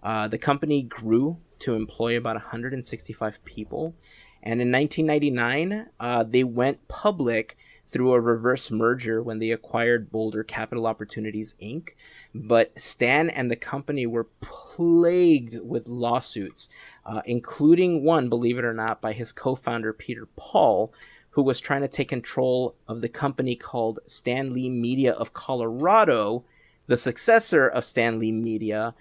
The company grew to employ about 165 people. And in 1999, they went public through a reverse merger when they acquired Boulder Capital Opportunities, Inc. But Stan and the company were plagued with lawsuits, including one, believe it or not, by his co-founder Peter Paul, who was trying to take control of the company called Stan Lee Media of Colorado, the successor of Stan Lee Media.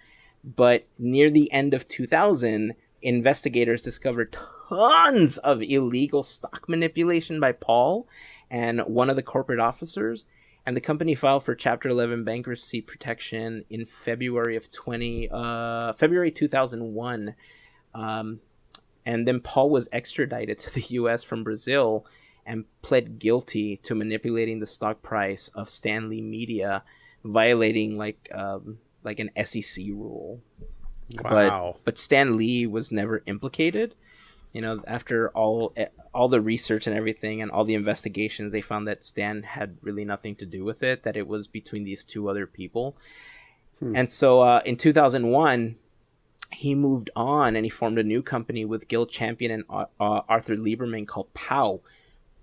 But near the end of 2000, investigators discovered tons of illegal stock manipulation by Paul and one of the corporate officers, and the company filed for Chapter 11 bankruptcy protection in February 2001. And then Paul was extradited to the U.S. from Brazil and pled guilty to manipulating the stock price of Stan Lee Media, violating like an SEC rule. Wow. But Stan Lee was never implicated. You know, after all the research and everything and all the investigations, they found that Stan had really nothing to do with it, that it was between these two other people. And so in 2001, he moved on and he formed a new company with Gil Champion and Arthur Lieberman called POW,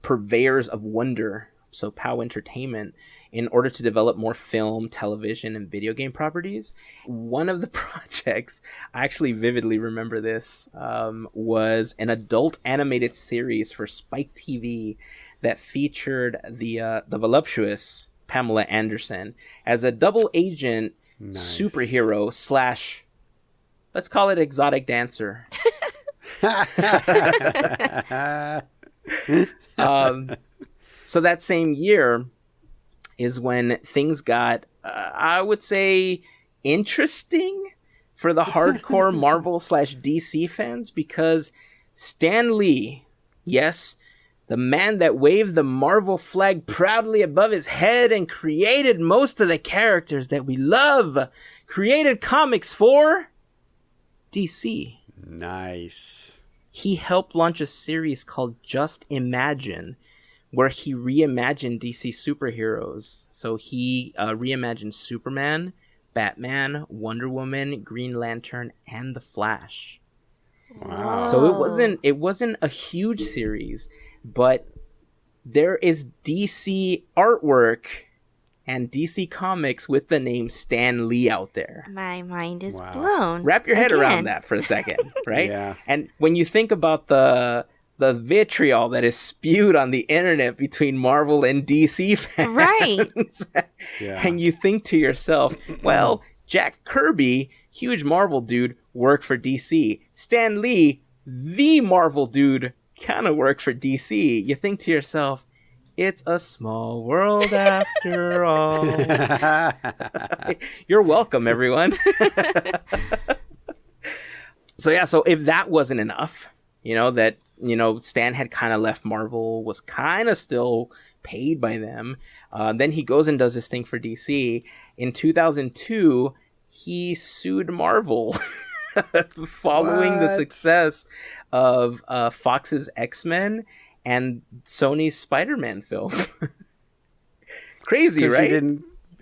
Purveyors of Wonder, so POW Entertainment, in order to develop more film, television, and video game properties. One of the projects, I actually vividly remember this, was an adult animated series for Spike TV that featured the voluptuous Pamela Anderson as a double agent superhero slash, let's call it exotic dancer. So that same year is when things got, I would say, interesting for the hardcore Marvel / DC fans, because Stan Lee, yes, the man that waved the Marvel flag proudly above his head and created most of the characters that we love, created comics for DC. Nice. He helped launch a series called Just Imagine, where he reimagined DC superheroes. So he reimagined Superman, Batman, Wonder Woman, Green Lantern, and The Flash. Wow. So it wasn't a huge series, but there is DC artwork and DC Comics with the name Stan Lee out there. My mind is blown. Wrap your head around that for a second, right? Yeah. And when you think about the vitriol that is spewed on the internet between Marvel and DC fans. Right. Yeah. And you think to yourself, well, Jack Kirby, huge Marvel dude, worked for DC. Stan Lee, the Marvel dude, kind of worked for DC. You think to yourself, it's a small world after all. You're welcome, everyone. So if that wasn't enough, Stan had kind of left Marvel, was kind of still paid by them. Then he goes and does this thing for DC. In 2002, he sued Marvel following the success of Fox's X-Men and Sony's Spider-Man film. Crazy, right?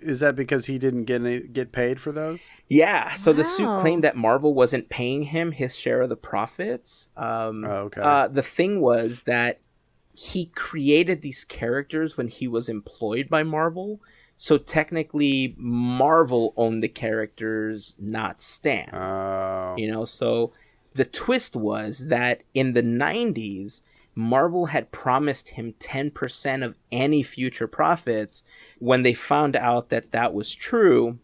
Is that because he didn't get paid for those? Yeah. So the suit claimed that Marvel wasn't paying him his share of the profits. Okay. The thing was that he created these characters when he was employed by Marvel. So technically, Marvel owned the characters, not Stan. Oh. So the twist was that in the 90s, Marvel had promised him 10% of any future profits. When they found out that was true,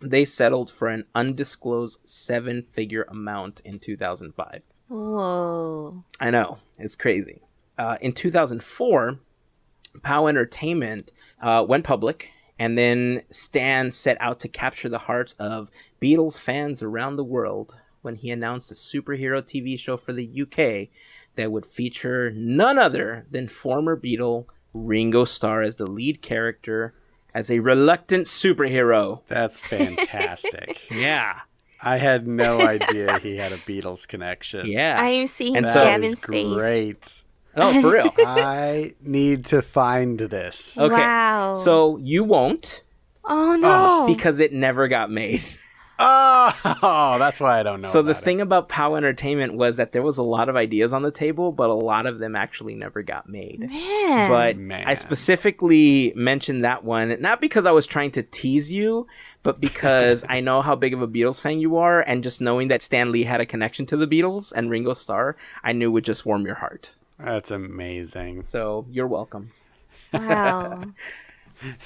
they settled for an undisclosed 7-figure amount in 2005. Whoa. I know. It's crazy. In 2004, POW Entertainment went public, and then Stan set out to capture the hearts of Beatles fans around the world when he announced a superhero TV show for the UK that would feature none other than former Beatle Ringo Starr as the lead character as a reluctant superhero. That's fantastic. Yeah. I had no idea he had a Beatles connection. Yeah. I am seeing And so- Gavin's That is face. great. Oh, for real. I need to find this. Okay. Wow. So you won't Oh no. because it never got made. Oh, that's why I don't know. So the about thing about POW Entertainment was that there was a lot of ideas on the table, but a lot of them actually never got made. Man. But Man. I specifically mentioned that one, not because I was trying to tease you, but because I know how big of a Beatles fan you are, and just knowing that Stan Lee had a connection to the Beatles and Ringo Starr, I knew would just warm your heart. That's amazing. So you're welcome. Wow.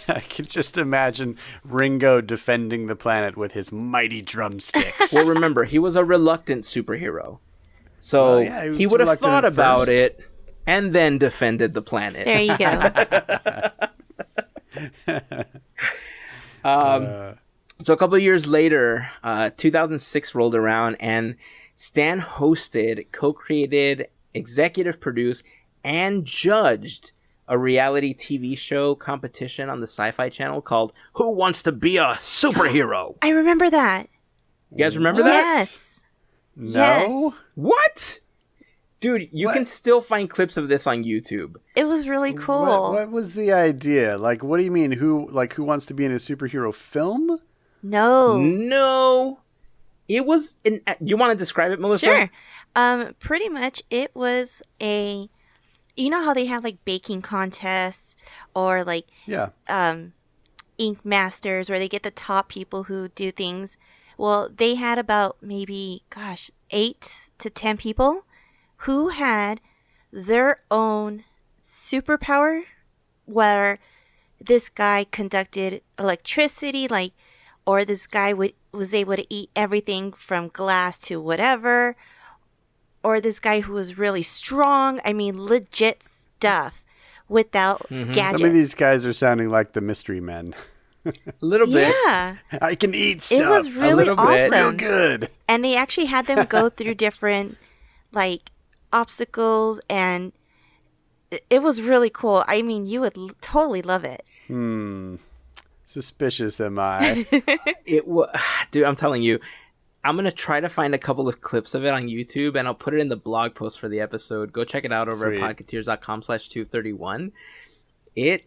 I can just imagine Ringo defending the planet with his mighty drumsticks. Well, remember, he was a reluctant superhero. So Well, yeah, he he was would have reluctant thought at about first. it and then defended the planet. There you go. So a couple of years later, 2006 rolled around, and Stan hosted, co-created, executive produced, and judged a reality TV show competition on the Sci-Fi Channel called Who Wants to Be a Superhero? I remember that. You guys remember that? Yes. No? What? Dude, you What? can still find clips of this on YouTube. It was really cool. What was the idea? Like, what do you mean? Who wants to be in a superhero film? No. No. It was... you want to describe it, Melissa? Sure. Pretty much it was a, you know how they have like baking contests or like Yeah. ink masters where they get the top people who do things. Well, they had about maybe 8 to 10 people who had their own superpower, where this guy conducted electricity, or this guy was able to eat everything from glass to whatever, or this guy who was really strong. I mean, legit stuff without gadgets. Some of these guys are sounding like the Mystery Men. A little bit. Yeah. I can eat stuff. It was really little bit. real awesome. good. And they actually had them go through different obstacles, and it was really cool. I mean, you would totally love it. Suspicious am I? Dude, I'm telling you, I'm going to try to find a couple of clips of it on YouTube, and I'll put it in the blog post for the episode. Go check it out over Sweet. at podketeers.com/231. It's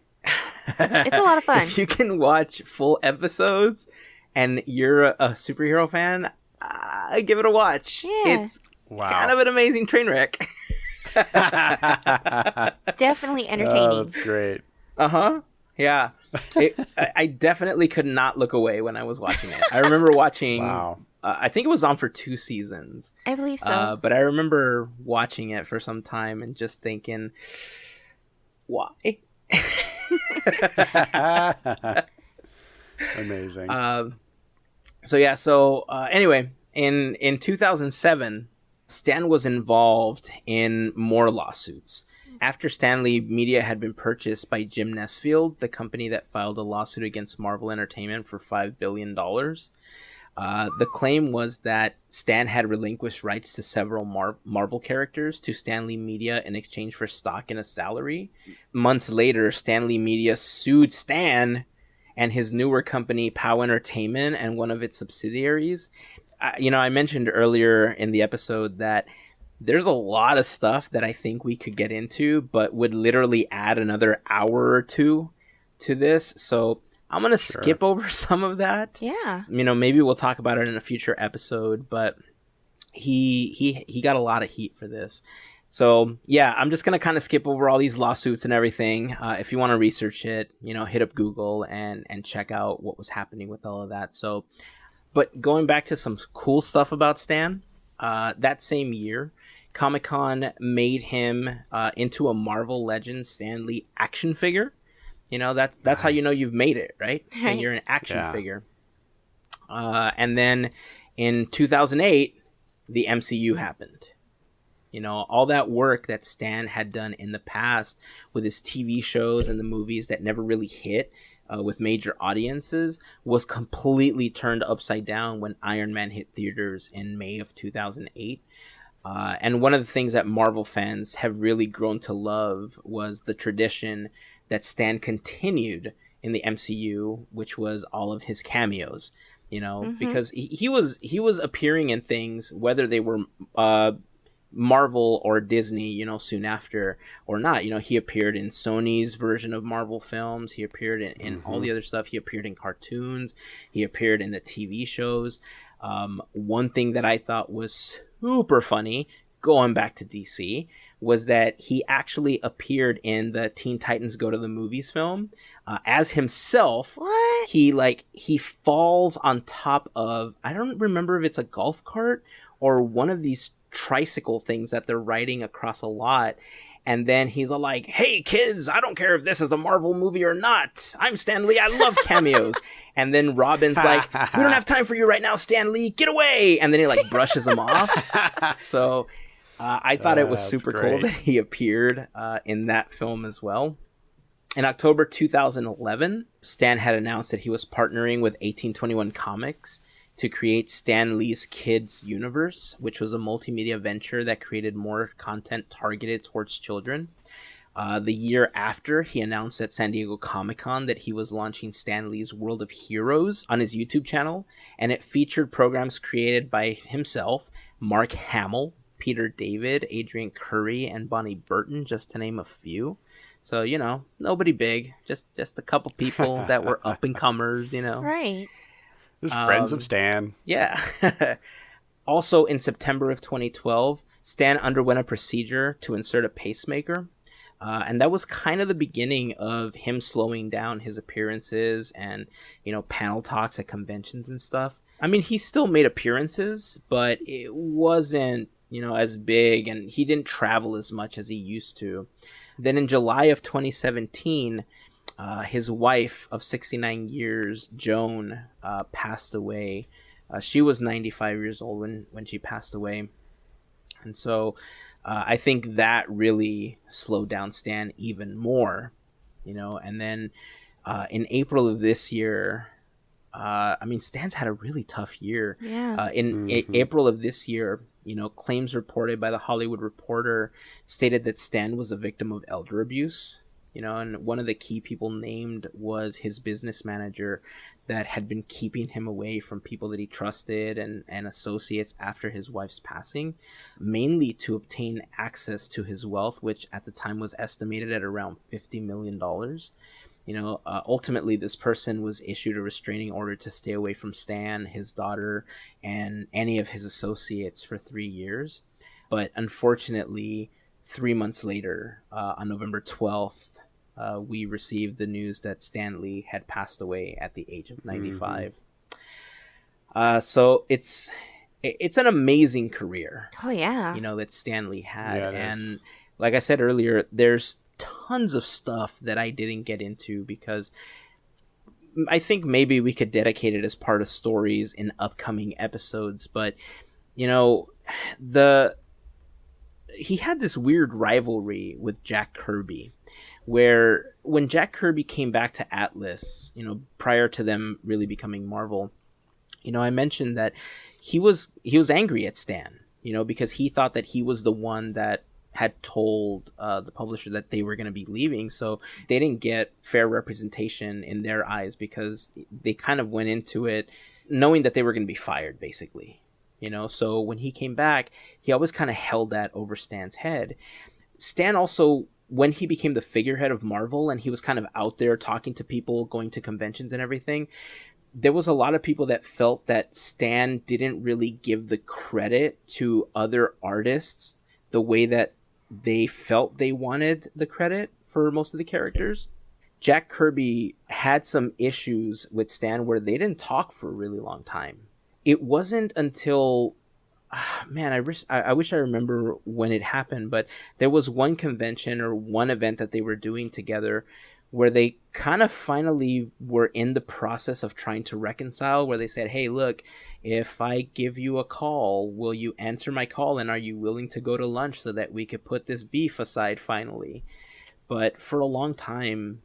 a lot of fun. If you can watch full episodes and you're a superhero fan, give it a watch. Yeah. It's Wow. kind of an amazing train wreck. Definitely Oh, entertaining. that's great. Uh-huh. Yeah. I definitely could not look away when I was watching it. I remember watching... Wow. I think it was on for 2 seasons. I believe so. But I remember watching it for some time and just thinking, why? Amazing. Anyway, in 2007, Stan was involved in more lawsuits. After Stanley Media had been purchased by Jim Nesfield, the company that filed a lawsuit against Marvel Entertainment for $5 billion, the claim was that Stan had relinquished rights to several Marvel characters to Stanley Media in exchange for stock and a salary. Months later, Stanley Media sued Stan and his newer company, POW Entertainment, and one of its subsidiaries. I mentioned earlier in the episode that there's a lot of stuff that I think we could get into, but would literally add another hour or two to this. So I'm going to skip over some of that. Yeah. Maybe we'll talk about it in a future episode, but he got a lot of heat for this. So yeah, I'm just going to kind of skip over all these lawsuits and everything. If you want to research it, hit up Google and check out what was happening with all of that. So, but going back to some cool stuff about Stan, that same year, Comic-Con made him into a Marvel Legends Stan Lee action figure. That's nice. How you've made it, right? When you're an action figure. And then in 2008, the MCU happened. All that work that Stan had done in the past with his TV shows and the movies that never really hit with major audiences was completely turned upside down when Iron Man hit theaters in May of 2008. And one of the things that Marvel fans have really grown to love was the tradition that Stan continued in the MCU, which was all of his cameos. Because he was appearing in things, whether they were Marvel or Disney, soon after or not. He appeared in Sony's version of Marvel films. He appeared in all the other stuff. He appeared in cartoons. He appeared in the TV shows. One thing that I thought was super funny, going back to DC, was that he actually appeared in the Teen Titans Go to the Movies film as himself. What? He falls on top of, I don't remember if it's a golf cart or one of these tricycle things that they're riding across a lot. And then he's all like, "Hey kids, I don't care if this is a Marvel movie or not. I'm Stan Lee. I love cameos." And then Robin's like, "We don't have time for you right now, Stan Lee. Get away!" And then he like brushes him off. So I thought it was super cool that he appeared in that film as well. In October 2011, Stan had announced that he was partnering with 1821 Comics to create Stan Lee's Kids Universe, which was a multimedia venture that created more content targeted towards children. The year after, he announced at San Diego Comic-Con that he was launching Stan Lee's World of Heroes on his YouTube channel, and it featured programs created by himself, Mark Hamill, Peter David, Adrian Curry, and Bonnie Burton, just to name a few. So, nobody big, just a couple people that were up-and-comers, Right. Just friends of Stan. Yeah. Also, in September of 2012, Stan underwent a procedure to insert a pacemaker. And that was kind of the beginning of him slowing down his appearances and, panel talks at conventions and stuff. I mean, he still made appearances, but it wasn't, as big, and he didn't travel as much as he used to. Then in July of 2017, his wife of 69 years, Joan, passed away. She was 95 years old when she passed away. And so I think that really slowed down Stan even more, And then in April of this year, Stan's had a really tough year. Yeah. In April of this year, claims reported by the Hollywood Reporter stated that Stan was a victim of elder abuse. And one of the key people named was his business manager that had been keeping him away from people that he trusted and associates after his wife's passing, mainly to obtain access to his wealth, which at the time was estimated at around $50 million. Ultimately, this person was issued a restraining order to stay away from Stan, his daughter, and any of his associates for 3 years. But unfortunately, 3 months later, on November 12th, we received the news that Stan Lee had passed away at the age of 95. So it's an amazing career. Oh, yeah. That Stan Lee had. Yeah, and like I said earlier, there's tons of stuff that I didn't get into because I think maybe we could dedicate it as part of stories in upcoming episodes. But, he had this weird rivalry with Jack Kirby, where when Jack Kirby came back to Atlas, prior to them really becoming Marvel, I mentioned that he was angry at Stan, because he thought that he was the one that had told the publisher that they were going to be leaving. So they didn't get fair representation in their eyes because they kind of went into it knowing that they were going to be fired, basically. So when he came back, he always kind of held that over Stan's head. Stan also, when he became the figurehead of Marvel and he was kind of out there talking to people, going to conventions and everything, there was a lot of people that felt that Stan didn't really give the credit to other artists the way that they felt they wanted the credit for most of the characters. Jack Kirby had some issues with Stan where they didn't talk for a really long time. It wasn't until, I wish I remember when it happened, but there was one convention or one event that they were doing together where they kind of finally were in the process of trying to reconcile, where they said, "Hey, look, if I give you a call, will you answer my call? And are you willing to go to lunch so that we could put this beef aside finally?" But for a long time,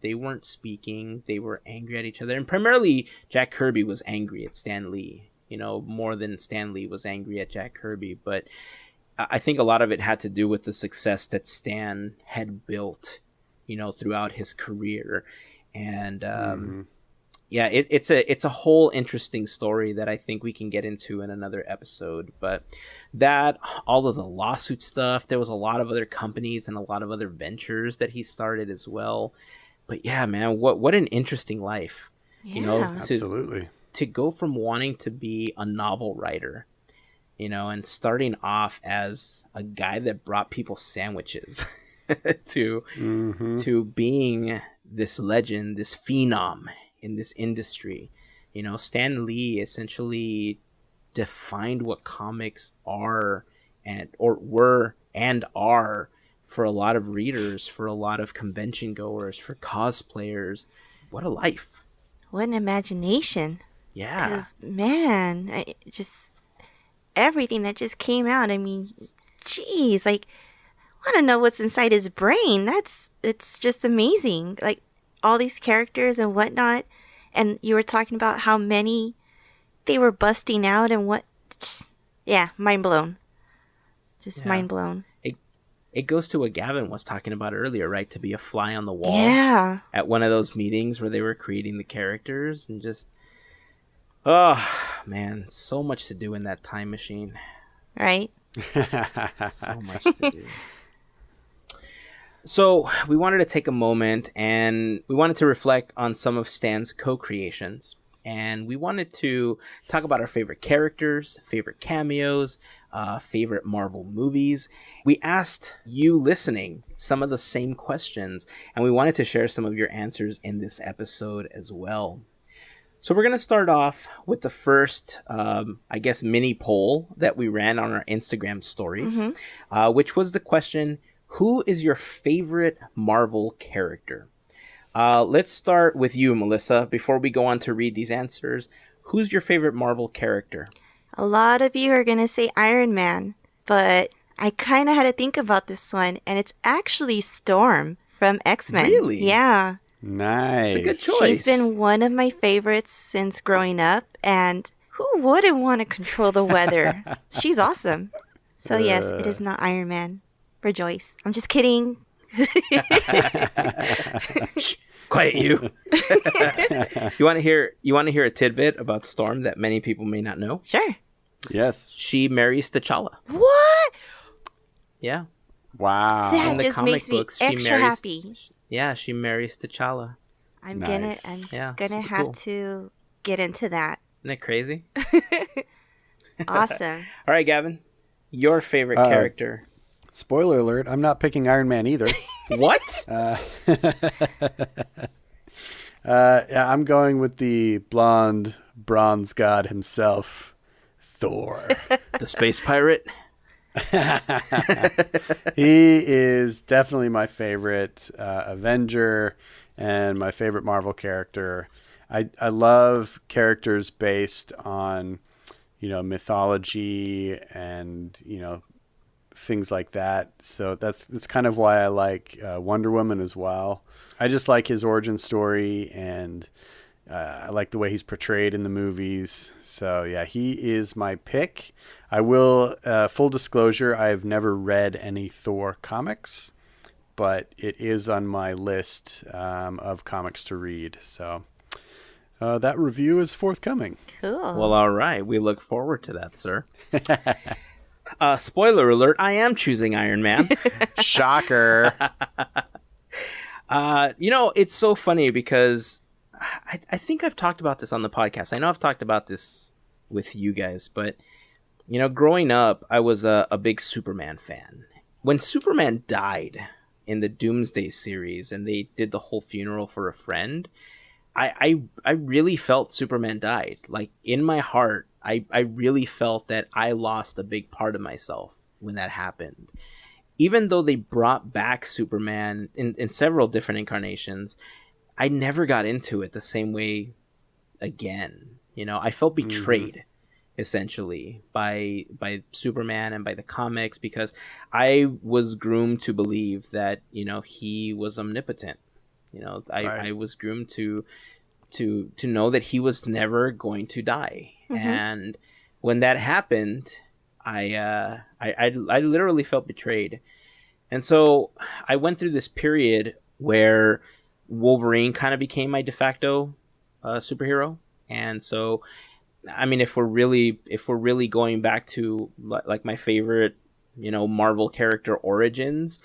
they weren't speaking. They were angry at each other. And primarily, Jack Kirby was angry at Stan Lee, more than Stan Lee was angry at Jack Kirby. But I think a lot of it had to do with the success that Stan had built, throughout his career. And yeah, it's a whole interesting story that I think we can get into in another episode. But that, all of the lawsuit stuff, there was a lot of other companies and a lot of other ventures that he started as well. But yeah, man, what an interesting life. Yeah. Absolutely. To go from wanting to be a novel writer, and starting off as a guy that brought people sandwiches to being this legend, this phenom in this industry. Stan Lee essentially defined what comics are or were and are for a lot of readers, for a lot of convention goers, for cosplayers. What a life. What an imagination. Yeah. Because, man, everything that just came out. I mean, geez, like, I want to know what's inside his brain. It's just amazing. Like, all these characters and whatnot. And you were talking about how many they were busting out and what. Yeah, mind blown. Just mind blown. It goes to what Gavin was talking about earlier, right? To be a fly on the wall. Yeah. At one of those meetings where they were creating the characters and just. Oh, man. So much to do in that time machine. Right? So much to do. So we wanted to take a moment and we wanted to reflect on some of Stan's co-creations. And we wanted to talk about our favorite characters, favorite cameos, favorite Marvel movies. We asked you listening some of the same questions, and we wanted to share some of your answers in this episode as well. So we're going to start off with the first, mini poll that we ran on our Instagram stories, which was the question, who is your favorite Marvel character? Let's start with you, Melissa. Before we go on to read these answers, who's your favorite Marvel character? A lot of you are going to say Iron Man, but I kind of had to think about this one, and it's actually Storm from X-Men. Really? Yeah. Nice. It's a good choice. She's been one of my favorites since growing up, and who wouldn't want to control the weather? She's awesome. So yes, it is not Iron Man. Rejoice. I'm just kidding. Shh, quiet you. You want to hear a tidbit about Storm that many people may not know? Sure. Yes. She marries T'Challa. What? Yeah. Wow. That In the just comic makes me books, she extra marries- happy. Yeah, she marries T'Challa. I'm Nice. Yeah, gonna super have cool. to get into that. Isn't that crazy? Awesome. All right, Gavin. Your favorite character. Spoiler alert, I'm not picking Iron Man either. What? Yeah, I'm going with the blonde bronze god himself, Thor. The space pirate? He is definitely my favorite Avenger and my favorite Marvel character. I love characters based on, mythology and, things like that. So that's kind of why I like Wonder Woman as well. I just like his origin story, and I like the way he's portrayed in the movies. So yeah, he is my pick. I will, full disclosure, I've never read any Thor comics, but it is on my list of comics to read. So that review is forthcoming. Cool. Well, all right. We look forward to that, sir. Spoiler alert, I am choosing Iron Man. Shocker. It's so funny because I think I've talked about this on the podcast. I know I've talked about this with you guys, but, growing up, I was a big Superman fan. When Superman died in the Doomsday series and they did the whole funeral for a friend, I really felt Superman died. Like, in my heart, I really felt that I lost a big part of myself when that happened. Even though they brought back Superman in several different incarnations, I never got into it the same way again. I felt betrayed, essentially, by Superman and by the comics, because I was groomed to believe that, he was omnipotent. I was groomed to know that he was never going to die. And when that happened, I literally felt betrayed. And so I went through this period where Wolverine kind of became my de facto superhero. And so, I mean, if we're really going back to like my favorite, Marvel character origins,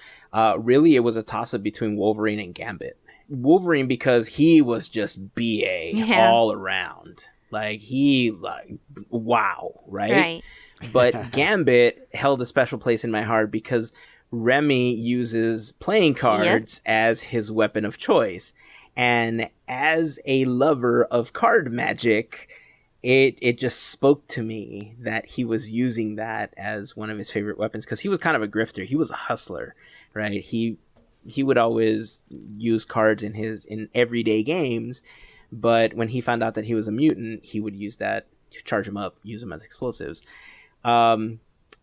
really it was a toss up between Wolverine and Gambit. Wolverine because he was just BA all around. Like wow, right? But Gambit held a special place in my heart because Remy uses playing cards as his weapon of choice. And as a lover of card magic, it just spoke to me that he was using that as one of his favorite weapons because he was kind of a grifter. He was a hustler, right? He would always use cards in everyday games, but when he found out that he was a mutant, he would use that to charge him up, use them as explosives.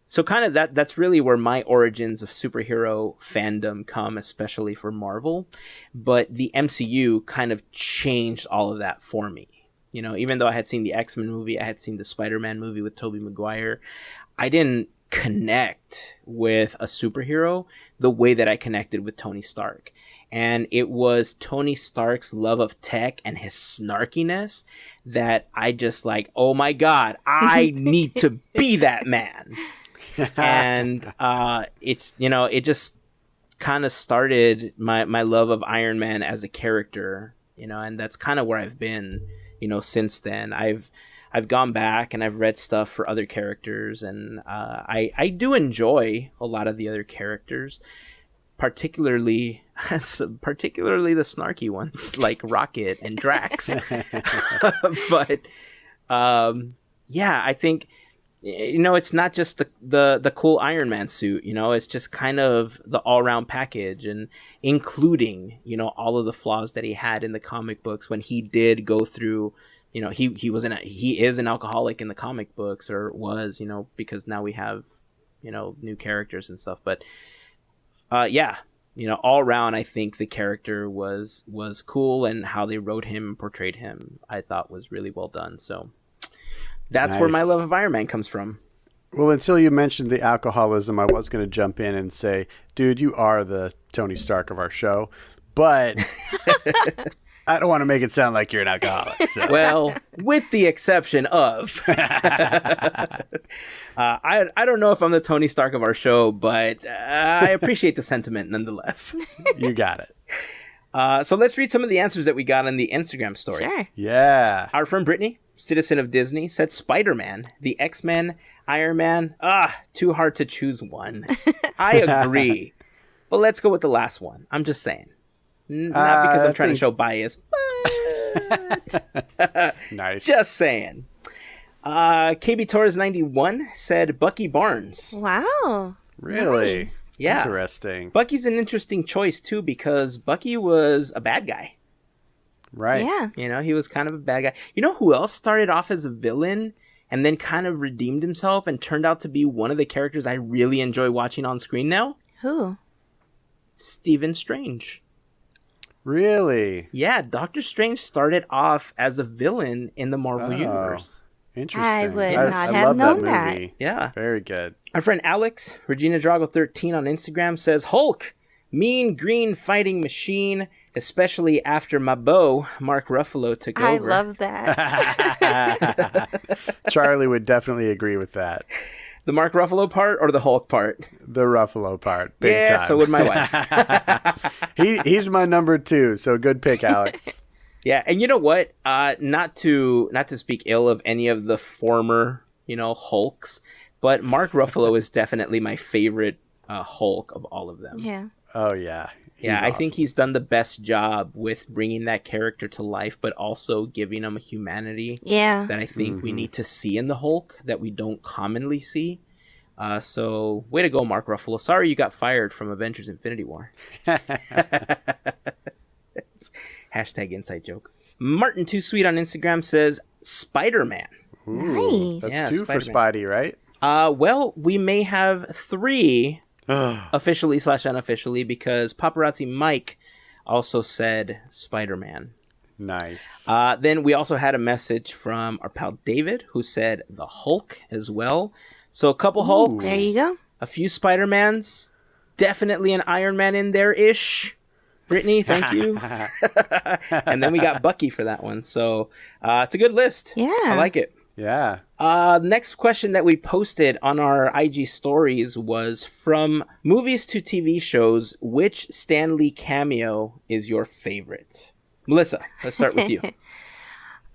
So kind of that's really where my origins of superhero fandom come, especially for Marvel. But the MCU kind of changed all of that for me. Even though I had seen the X-Men movie, I had seen the Spider-Man movie with Tobey Maguire, I didn't connect with a superhero the way that I connected with Tony Stark. And it was Tony Stark's love of tech and his snarkiness that I just like, oh my God, I need to be that man. And it just kind of started my love of Iron Man as a character, and that's kind of where I've been, since then. I've gone back and I've read stuff for other characters, and I do enjoy a lot of the other characters, particularly the snarky ones like Rocket and Drax. But I think it's not just the cool Iron Man suit, it's just kind of the all-around package, and including, all of the flaws that he had in the comic books when he did go through, he is an alcoholic in the comic books, or was, because now we have, new characters and stuff. But all around, I think the character was cool, and how they wrote him and portrayed him, I thought was really well done. So that's where my love of Iron Man comes from. Well, until you mentioned the alcoholism, I was going to jump in and say, dude, you are the Tony Stark of our show, but I don't want to make it sound like you're an alcoholic. So. Well, with the exception of, I don't know if I'm the Tony Stark of our show, but I appreciate the sentiment nonetheless. You got it. So let's read some of the answers that we got on the Instagram story. Sure. Yeah. Our friend Brittany, citizen of Disney, said Spider-Man, the X-Men, Iron Man. Too hard to choose one. I agree. But let's go with the last one. I'm just saying. Not because I'm trying to show bias, but nice. Just saying. KB Torres 91 said Bucky Barnes. Wow. Really? Nice. Yeah. Interesting. Bucky's an interesting choice too, because Bucky was a bad guy. Right. Yeah. He was kind of a bad guy. You know who else started off as a villain and then kind of redeemed himself and turned out to be one of the characters I really enjoy watching on screen now? Who? Stephen Strange. Really? Yeah, Doctor Strange started off as a villain in the Marvel Universe. Interesting. I would not have love known that that. movie. Yeah. Very good. Our friend Alex, Regina Drago 13 on Instagram, says Hulk, mean green fighting machine, especially after my beau, Mark Ruffalo, took over. I love that. Charlie would definitely agree with that. The Mark Ruffalo part or the Hulk part? The Ruffalo part. Big time. So would my wife. He's my number 2, so good pick, Alex. Yeah, and you know what? Not to speak ill of any of the former, Hulks, but Mark Ruffalo is definitely my favorite Hulk of all of them. Yeah. Oh, yeah. Yeah, He's I think he's done the best job with bringing that character to life, but also giving him a humanity Yeah. that I think we need to see in the Hulk that we don't commonly see. So, way to go, Mark Ruffalo. Sorry you got fired from Avengers Infinity War. Hashtag inside joke. Martin Too Sweet on Instagram says Spider-Man. Nice. That's 2 Spider-Man. for Spidey, right? Well, we may have 3 officially / unofficially, because Paparazzi Mike also said Spider-Man. Nice. Then we also had a message from our pal David, who said the Hulk as well. So a couple Hulks. There you go. A few Spider-Mans. Definitely an Iron Man in there-ish. Brittany, thank you. And then we got Bucky for that one. So it's a good list. Yeah. I like it. Yeah. Next question that we posted on our IG stories was, from movies to TV shows, which Stan Lee cameo is your favorite? Melissa, let's start with you.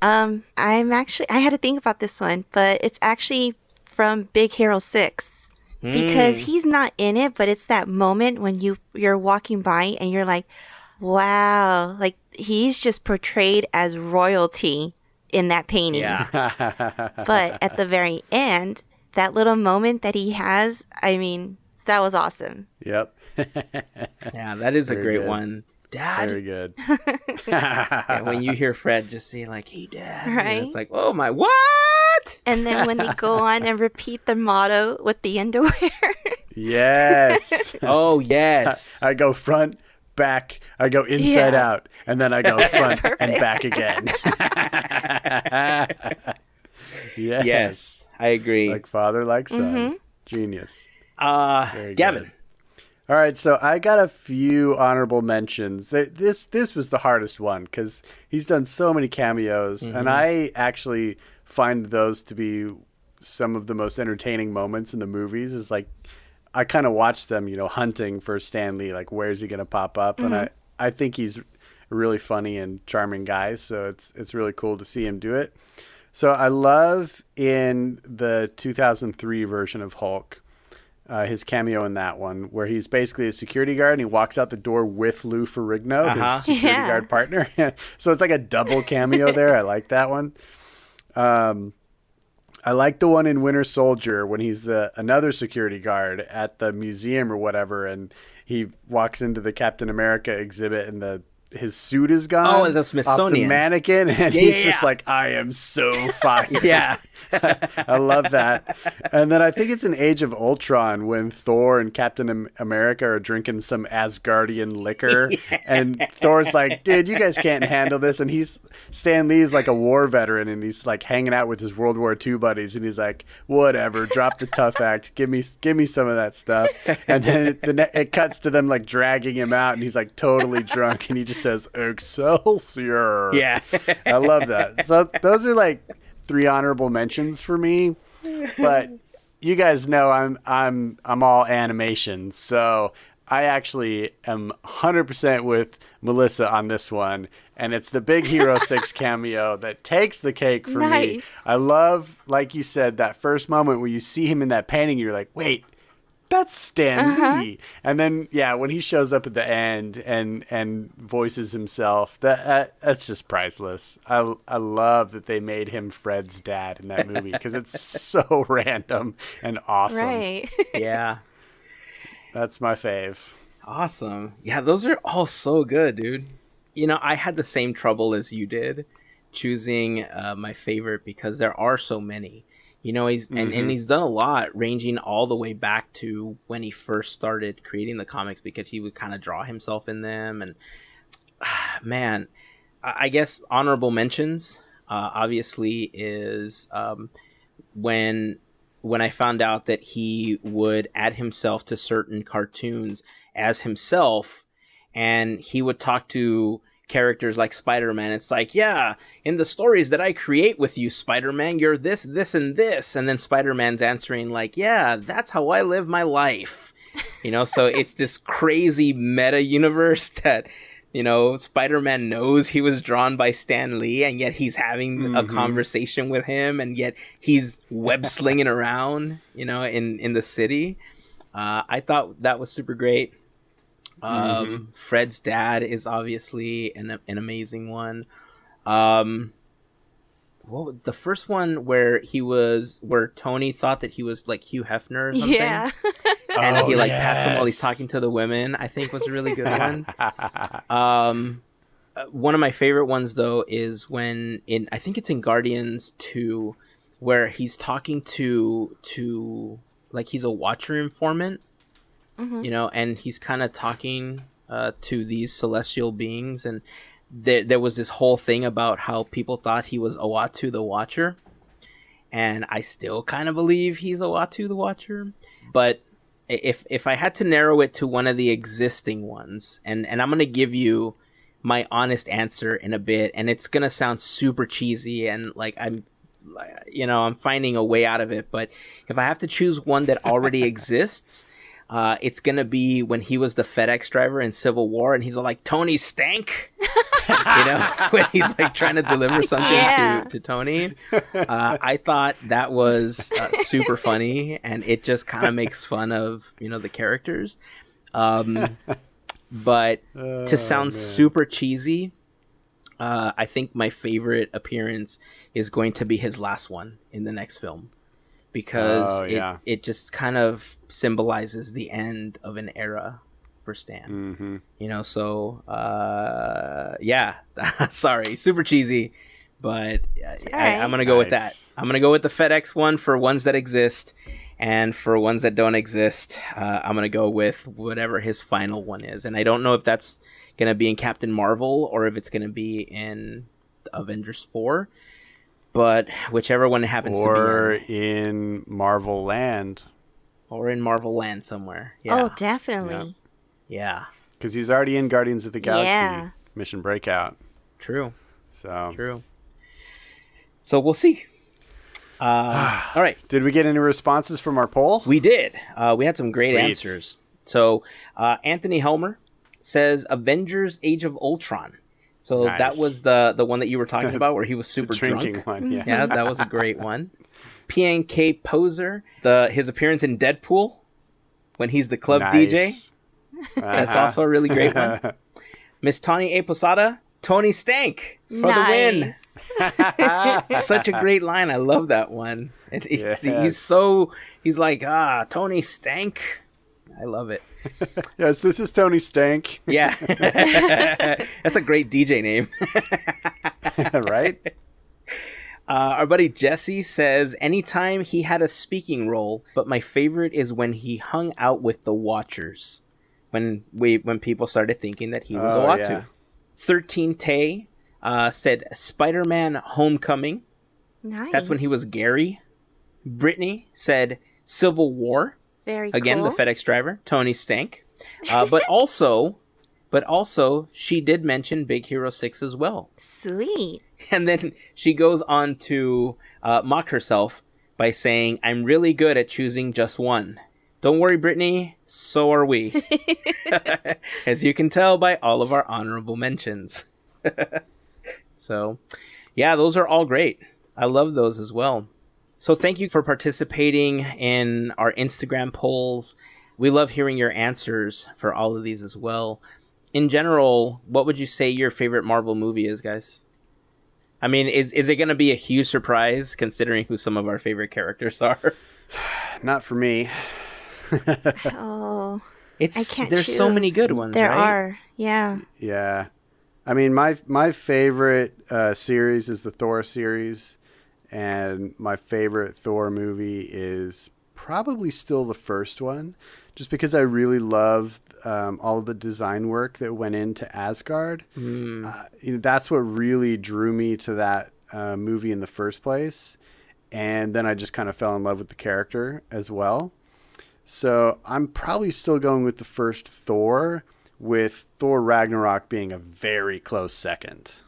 I had to think about this one, but it's actually from Big Hero 6. Because he's not in it, but it's that moment when you're walking by and you're like, wow, like he's just portrayed as royalty in that painting. Yeah. But at the very end, that little moment that he has, I mean, that was awesome. Yep. Yeah, that is Very a great good. one. Dad. Very good. Yeah, when you hear Fred just say like, hey, Dad. and Right. It's like, oh my, what? And then when they go on and repeat the motto with the underwear. Yes. Oh, yes. I go front, back, I go inside Yeah. out, and then I go front and Perfect. back again. Yes. Yes, I agree. Like father, like son. Genius. Very Gavin. good. All right, so I got a few honorable mentions. This was the hardest one because he's done so many cameos, and I actually find those to be some of the most entertaining moments in the movies. Is like I kind of watch them, hunting for Stan Lee, like where's he gonna pop up, and I think he's a really funny and charming guy, so it's really cool to see him do it. So I love in the 2003 version of Hulk. His cameo in that one, where he's basically a security guard and he walks out the door with Lou Ferrigno, his security Yeah. guard partner. So it's like a double cameo there. I like that one. I like the one in Winter Soldier when he's another security guard at the museum or whatever, and he walks into the Captain America exhibit and his suit is gone. Oh, the Smithsonian. Off the mannequin, and Yeah, he's yeah, just yeah. like, I am so fired. Yeah. I love that. And then I think it's in Age of Ultron when Thor and Captain America are drinking some Asgardian liquor. And Thor's like, dude, you guys can't handle this. And Stan Lee's like a war veteran and he's like hanging out with his World War II buddies. And he's like, whatever, drop the tough act. Give me some of that stuff. And then it cuts to them like dragging him out and he's like totally drunk. And he just says, Excelsior. Yeah. I love that. So those are like 3 honorable mentions for me, but you guys know I'm all animation, so I actually am 100% with Melissa on this one, and it's the Big Hero 6 cameo that takes the cake for me. Nice. I love, like you said, that first moment where you see him in that painting, you're like, wait, that's Stan Lee. And then, yeah, when he shows up at the end and voices himself, that's just priceless. I love that they made him Fred's dad in that movie because it's so random and awesome. Right. Yeah. That's my fave. Awesome. Yeah, those are all so good, dude. I had the same trouble as you did choosing my favorite because there are so many. He's and he's done a lot, ranging all the way back to when he first started creating the comics because he would kind of draw himself in them. And man, I guess honorable mentions obviously is when I found out that he would add himself to certain cartoons as himself, and he would talk to characters like Spider-Man. It's like, yeah, in the stories that I create with you, Spider-Man, you're this, this, and this. And then Spider-Man's answering like, yeah, that's how I live my life. So it's this crazy meta universe that, Spider-Man knows he was drawn by Stan Lee, and yet he's having a conversation with him, and yet he's web slinging around, in the city. I thought that was super great. Fred's dad is obviously an amazing one. The first one where Tony thought that he was like Hugh Hefner or something. Yeah. And he pats him while he's yes. talking to the women, I think was a really good one. One of my favorite ones though is when I think it's in Guardians 2 where he's talking to like he's a Watcher informant. And he's kind of talking to these celestial beings, and there was this whole thing about how people thought he was Uatu the Watcher, and I still kind of believe he's Uatu the Watcher. But if I had to narrow it to one of the existing ones, and I'm going to give you my honest answer in a bit, and it's going to sound super cheesy, and like I'm finding a way out of it. But if I have to choose one that already exists, it's going to be when he was the FedEx driver in Civil War, and he's all like, Tony stank. When he's like trying to deliver something to Tony. I thought that was super funny, and it just kind of makes fun of the characters. But to sound super cheesy, I think my favorite appearance is going to be his last one in the next film, because it just kind of symbolizes the end of an era for Stan. So sorry, super cheesy, but I'm gonna go with that. I'm gonna go with the FedEx one for ones that exist, and for ones that don't exist, I'm gonna go with whatever his final one is. And I don't know if that's gonna be in Captain Marvel or if it's gonna be in Avengers 4, but whichever one it happens to be, or in Marvel Land, somewhere. Oh, definitely. Yeah, because he's already in Guardians of the Galaxy Mission Breakout. True. So true. So we'll see. All right. Did we get any responses from our poll? We did. We had some great answers. So Anthony Helmer says Avengers: Age of Ultron. So that was the one that you were talking about, where he was super drunk. One, yeah, that was a great one. PNK Poser, his appearance in Deadpool when he's the club DJ. That's also a really great one. Miss Tawny A. Posada, Tony Stank for the win. Such a great line. I love that one. And he's like, Tony Stank. I love it. Yes, this is Tony Stank. Yeah. That's a great DJ name. Right? Our buddy Jesse says, anytime he had a speaking role, but my favorite is when he hung out with the Watchers. When people started thinking that he was Uatu. Yeah. 13 Tay said Spider-Man Homecoming. Nice. That's when he was Gary. Brittany said Civil War. Very Again, cool. the FedEx driver, Tony Stank. But also, she did mention Big Hero 6 as well. Sweet. And then she goes on to mock herself by saying, I'm really good at choosing just one. Don't worry, Brittany, so are we. As you can tell by all of our honorable mentions. So, yeah, those are all great. I love those as well. So thank you for participating in our Instagram polls. We love hearing your answers for all of these as well. In general, what would you say your favorite Marvel movie is, guys? I mean, is it going to be a huge surprise considering who some of our favorite characters are? Not for me. I can't There's choose. so many good ones, There right? are, yeah. Yeah. I mean, my favorite series is the Thor series, and my favorite Thor movie is probably still the first one, just because I really love all of the design work that went into Asgard. That's what really drew me to that movie in the first place, and then I just kind of fell in love with the character as well. So I'm probably still going with the first Thor, with Thor Ragnarok being a very close second.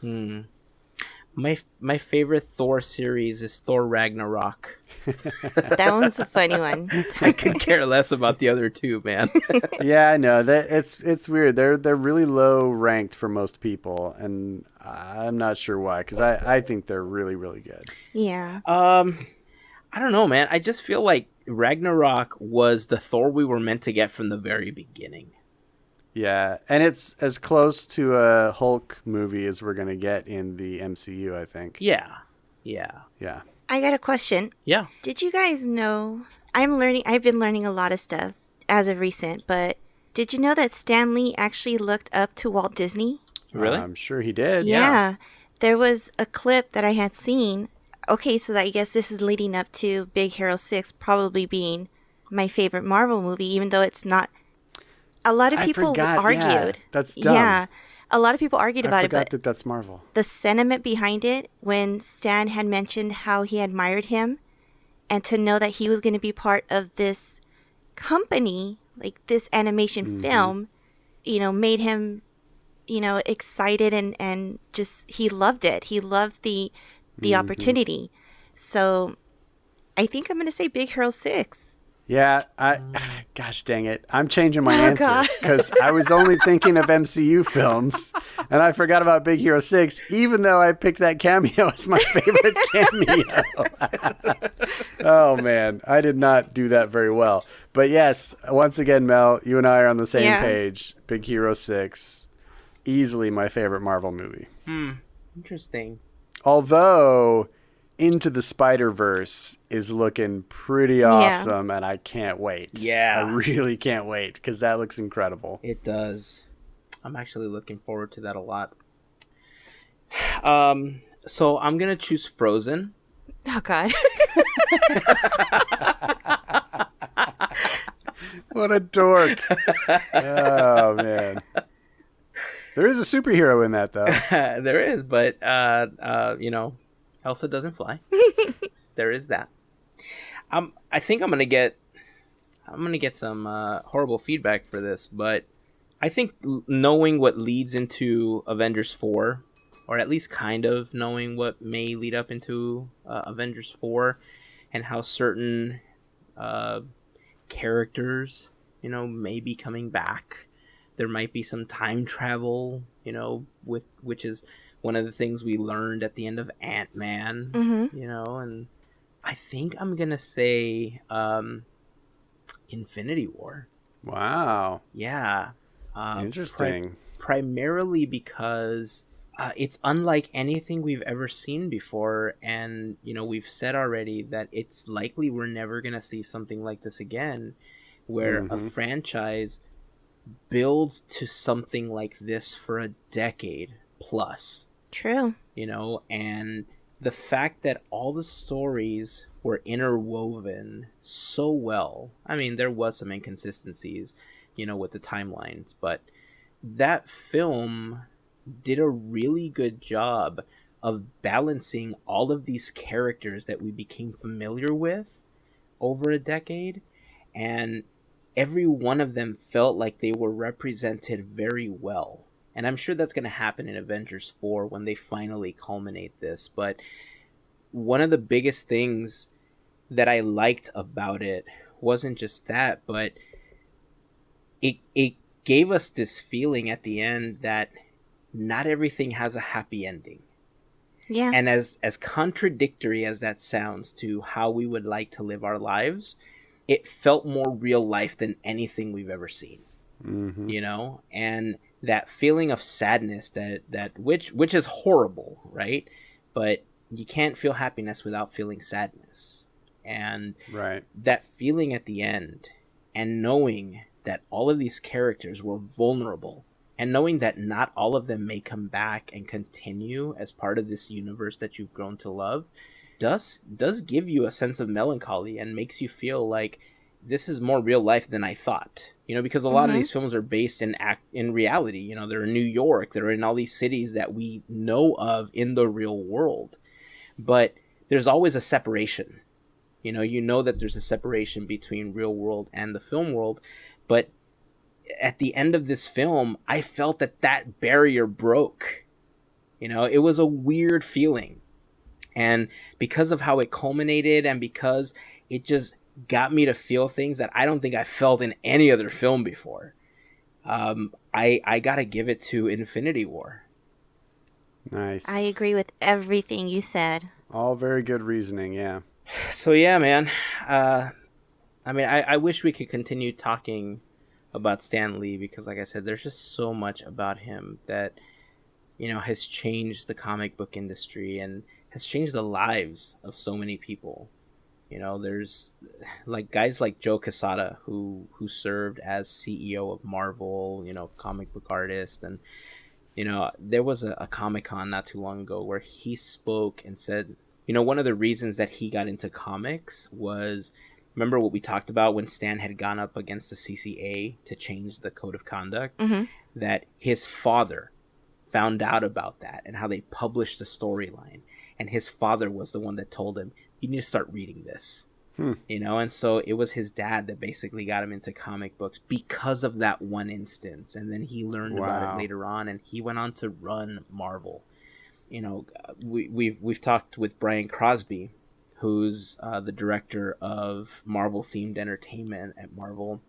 My favorite Thor series is Thor Ragnarok. That one's a funny one. I could care less about the other two, man. Yeah, I know that it's weird. They're really low ranked for most people, and I'm not sure why, because I think they're really, really good. Yeah. I don't know, man. I just feel like Ragnarok was the Thor we were meant to get from the very beginning. Yeah, and it's as close to a Hulk movie as we're going to get in the MCU, I think. Yeah. I got a question. Yeah. Did you guys know, I've been learning a lot of stuff as of recent, but did you know that Stan Lee actually looked up to Walt Disney? Really? I'm sure he did. Yeah. There was a clip that I had seen. Okay, so I guess this is leading up to Big Hero 6 probably being my favorite Marvel movie, even though it's not. A lot of people argued. Yeah, that's dumb. Yeah. A lot of people argued about it, but that's Marvel. the sentiment behind it, when Stan had mentioned how he admired him and to know that he was going to be part of this company, like this animation film, made him, excited and just, he loved it. He loved the opportunity. So I think I'm going to say Big Hero 6. Yeah, gosh dang it. I'm changing my answer because I was only thinking of MCU films and I forgot about Big Hero 6, even though I picked that cameo as my favorite cameo. Oh, man. I did not do that very well. But yes, once again, Mel, you and I are on the same page. Big Hero 6, easily my favorite Marvel movie. Interesting. Although Into the Spider-Verse is looking pretty awesome, and I can't wait. Yeah. I really can't wait, because that looks incredible. It does. I'm actually looking forward to that a lot. So I'm going to choose Frozen. Oh, God. What a dork. Oh, man. There is a superhero in that, though. There is, but, Elsa doesn't fly. There is that. I think I'm gonna get some horrible feedback for this, but I think knowing what leads into Avengers 4, or at least kind of knowing what may lead up into Avengers 4, and how certain characters, may be coming back. There might be some time travel, which is one of the things we learned at the end of Ant-Man, and I think I'm going to say Infinity War. Wow. Yeah. Interesting. Primarily because it's unlike anything we've ever seen before, and, we've said already that it's likely we're never going to see something like this again, where a franchise builds to something like this for a decade plus. True. And the fact that all the stories were interwoven so well. I mean, there was some inconsistencies, with the timelines, but that film did a really good job of balancing all of these characters that we became familiar with over a decade, and every one of them felt like they were represented very well. And I'm sure that's going to happen in Avengers 4 when they finally culminate this. But one of the biggest things that I liked about it wasn't just that, but it gave us this feeling at the end that not everything has a happy ending. Yeah. And as contradictory as that sounds to how we would like to live our lives, it felt more real life than anything we've ever seen. And that feeling of sadness which is horrible, right? But you can't feel happiness without feeling sadness. And that feeling at the end, and knowing that all of these characters were vulnerable, and knowing that not all of them may come back and continue as part of this universe that you've grown to love, does give you a sense of melancholy and makes you feel like this is more real life than I thought. Because a lot of these films are based in reality. They're in New York, they're in all these cities that we know of in the real world. But there's always a separation. That there's a separation between real world and the film world. But at the end of this film, I felt that barrier broke. It was a weird feeling. And because of how it culminated, and because it just got me to feel things that I don't think I felt in any other film before, I gotta give it to Infinity War. Nice. I agree with everything you said. All very good reasoning, yeah. So yeah, man. I wish we could continue talking about Stan Lee, because like I said, there's just so much about him that, has changed the comic book industry and has changed the lives of so many people. There's like guys like Joe Quesada who served as CEO of Marvel, comic book artist. And, there was a Comic-Con not too long ago where he spoke and said, one of the reasons that he got into comics was, remember what we talked about when Stan had gone up against the CCA to change the code of conduct, that his father found out about that and how they published the storyline. And his father was the one that told him, you need to start reading this. You know, and so it was his dad that basically got him into comic books because of that one instance. And then he learned about it later on, and he went on to run Marvel. You know, we've talked with Brian Crosby, who's the director of Marvel-themed entertainment at Marvel.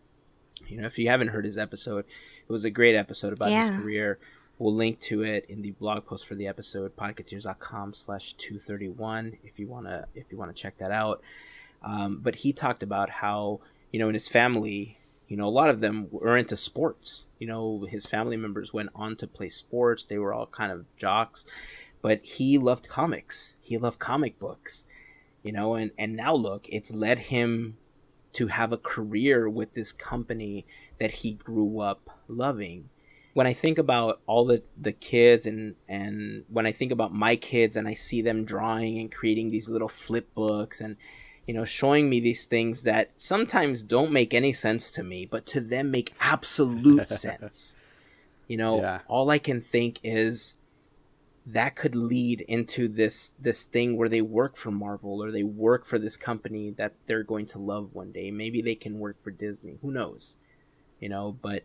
You know, if you haven't heard his episode, it was a great episode about his career. We'll link to it in the blog post for the episode, podketeers.com/231, if you wanna check that out. But he talked about how, you know, in his family, you know, a lot of them were into sports. You know, his family members went on to play sports. They were all kind of jocks, but he loved comics. He loved comic books, you know, and now look, it's led him to have a career with this company that he grew up loving. When I think about all the kids and when I think about my kids and I see them drawing and creating these little flip books and, you know, showing me these things that sometimes don't make any sense to me, but to them make absolute sense. You know, all I can think is that could lead into this thing where they work for Marvel or they work for this company that they're going to love one day. Maybe they can work for Disney. Who knows? You know, but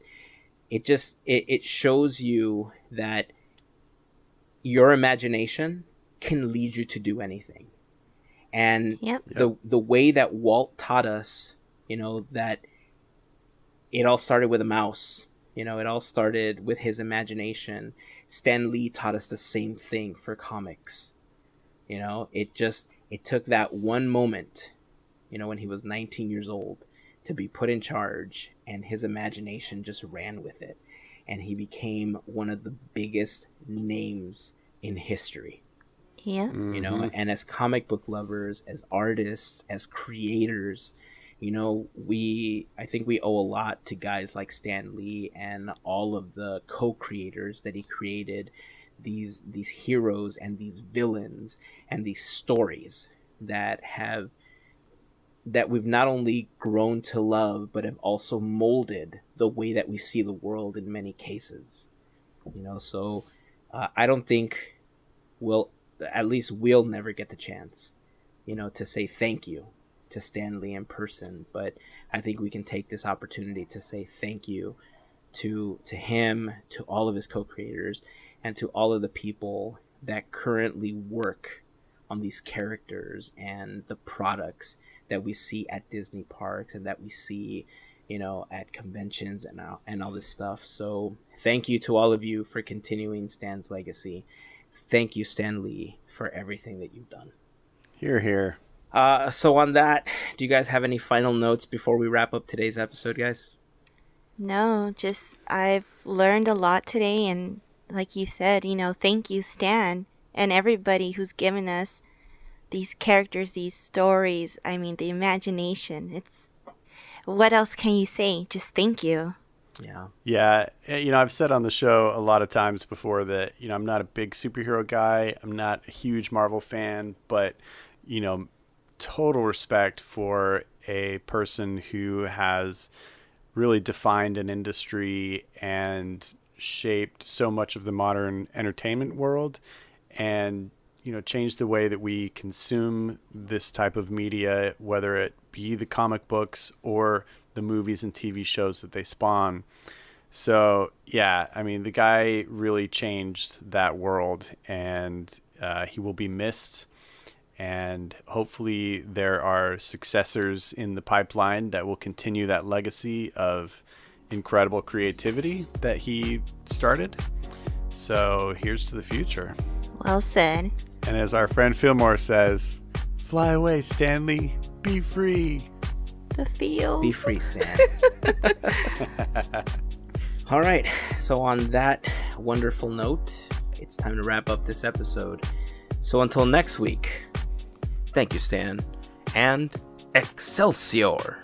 it just it shows you that your imagination can lead you to do anything. And the way that Walt taught us, you know, that it all started with a mouse. You know, it all started with his imagination. Stan Lee taught us the same thing for comics. You know, it took that one moment, you know, when he was 19 years old to be put in charge, and his imagination just ran with it. And he became one of the biggest names in history. Yeah. You know, and as comic book lovers, as artists, as creators, you know, I think we owe a lot to guys like Stan Lee and all of the co-creators that he created, these heroes and these villains and these stories that we've not only grown to love, but have also molded the way that we see the world in many cases. You know, so I don't think we'll never get the chance, you know, to say thank you to Stan Lee in person, but I think we can take this opportunity to say thank you to him, to all of his co-creators, and to all of the people that currently work on these characters and the products that we see at Disney parks and that we see, you know, at conventions and all this stuff. So thank you to all of you for continuing Stan's legacy. Thank you, Stan Lee, for everything that you've done. Hear, hear. So on that, do you guys have any final notes before we wrap up today's episode, guys? No, just I've learned a lot today, and like you said, you know, thank you, Stan, and everybody who's given us these characters, these stories. I mean, the imagination. What else can you say? Just thank you. Yeah. You know, I've said on the show a lot of times before that, you know, I'm not a big superhero guy. I'm not a huge Marvel fan, but, you know, total respect for a person who has really defined an industry and shaped so much of the modern entertainment world and, you know, changed the way that we consume this type of media, whether it be the comic books or the movies and TV shows that they spawn. So, yeah, I mean, the guy really changed that world, and he will be missed. And hopefully there are successors in the pipeline that will continue that legacy of incredible creativity that he started. So here's to the future. Well said. And as our friend Fillmore says, fly away, Stanley. Be free. The field. Be free, Stan. All right. So on that wonderful note, it's time to wrap up this episode. So until next week, thank you, Stan, and Excelsior.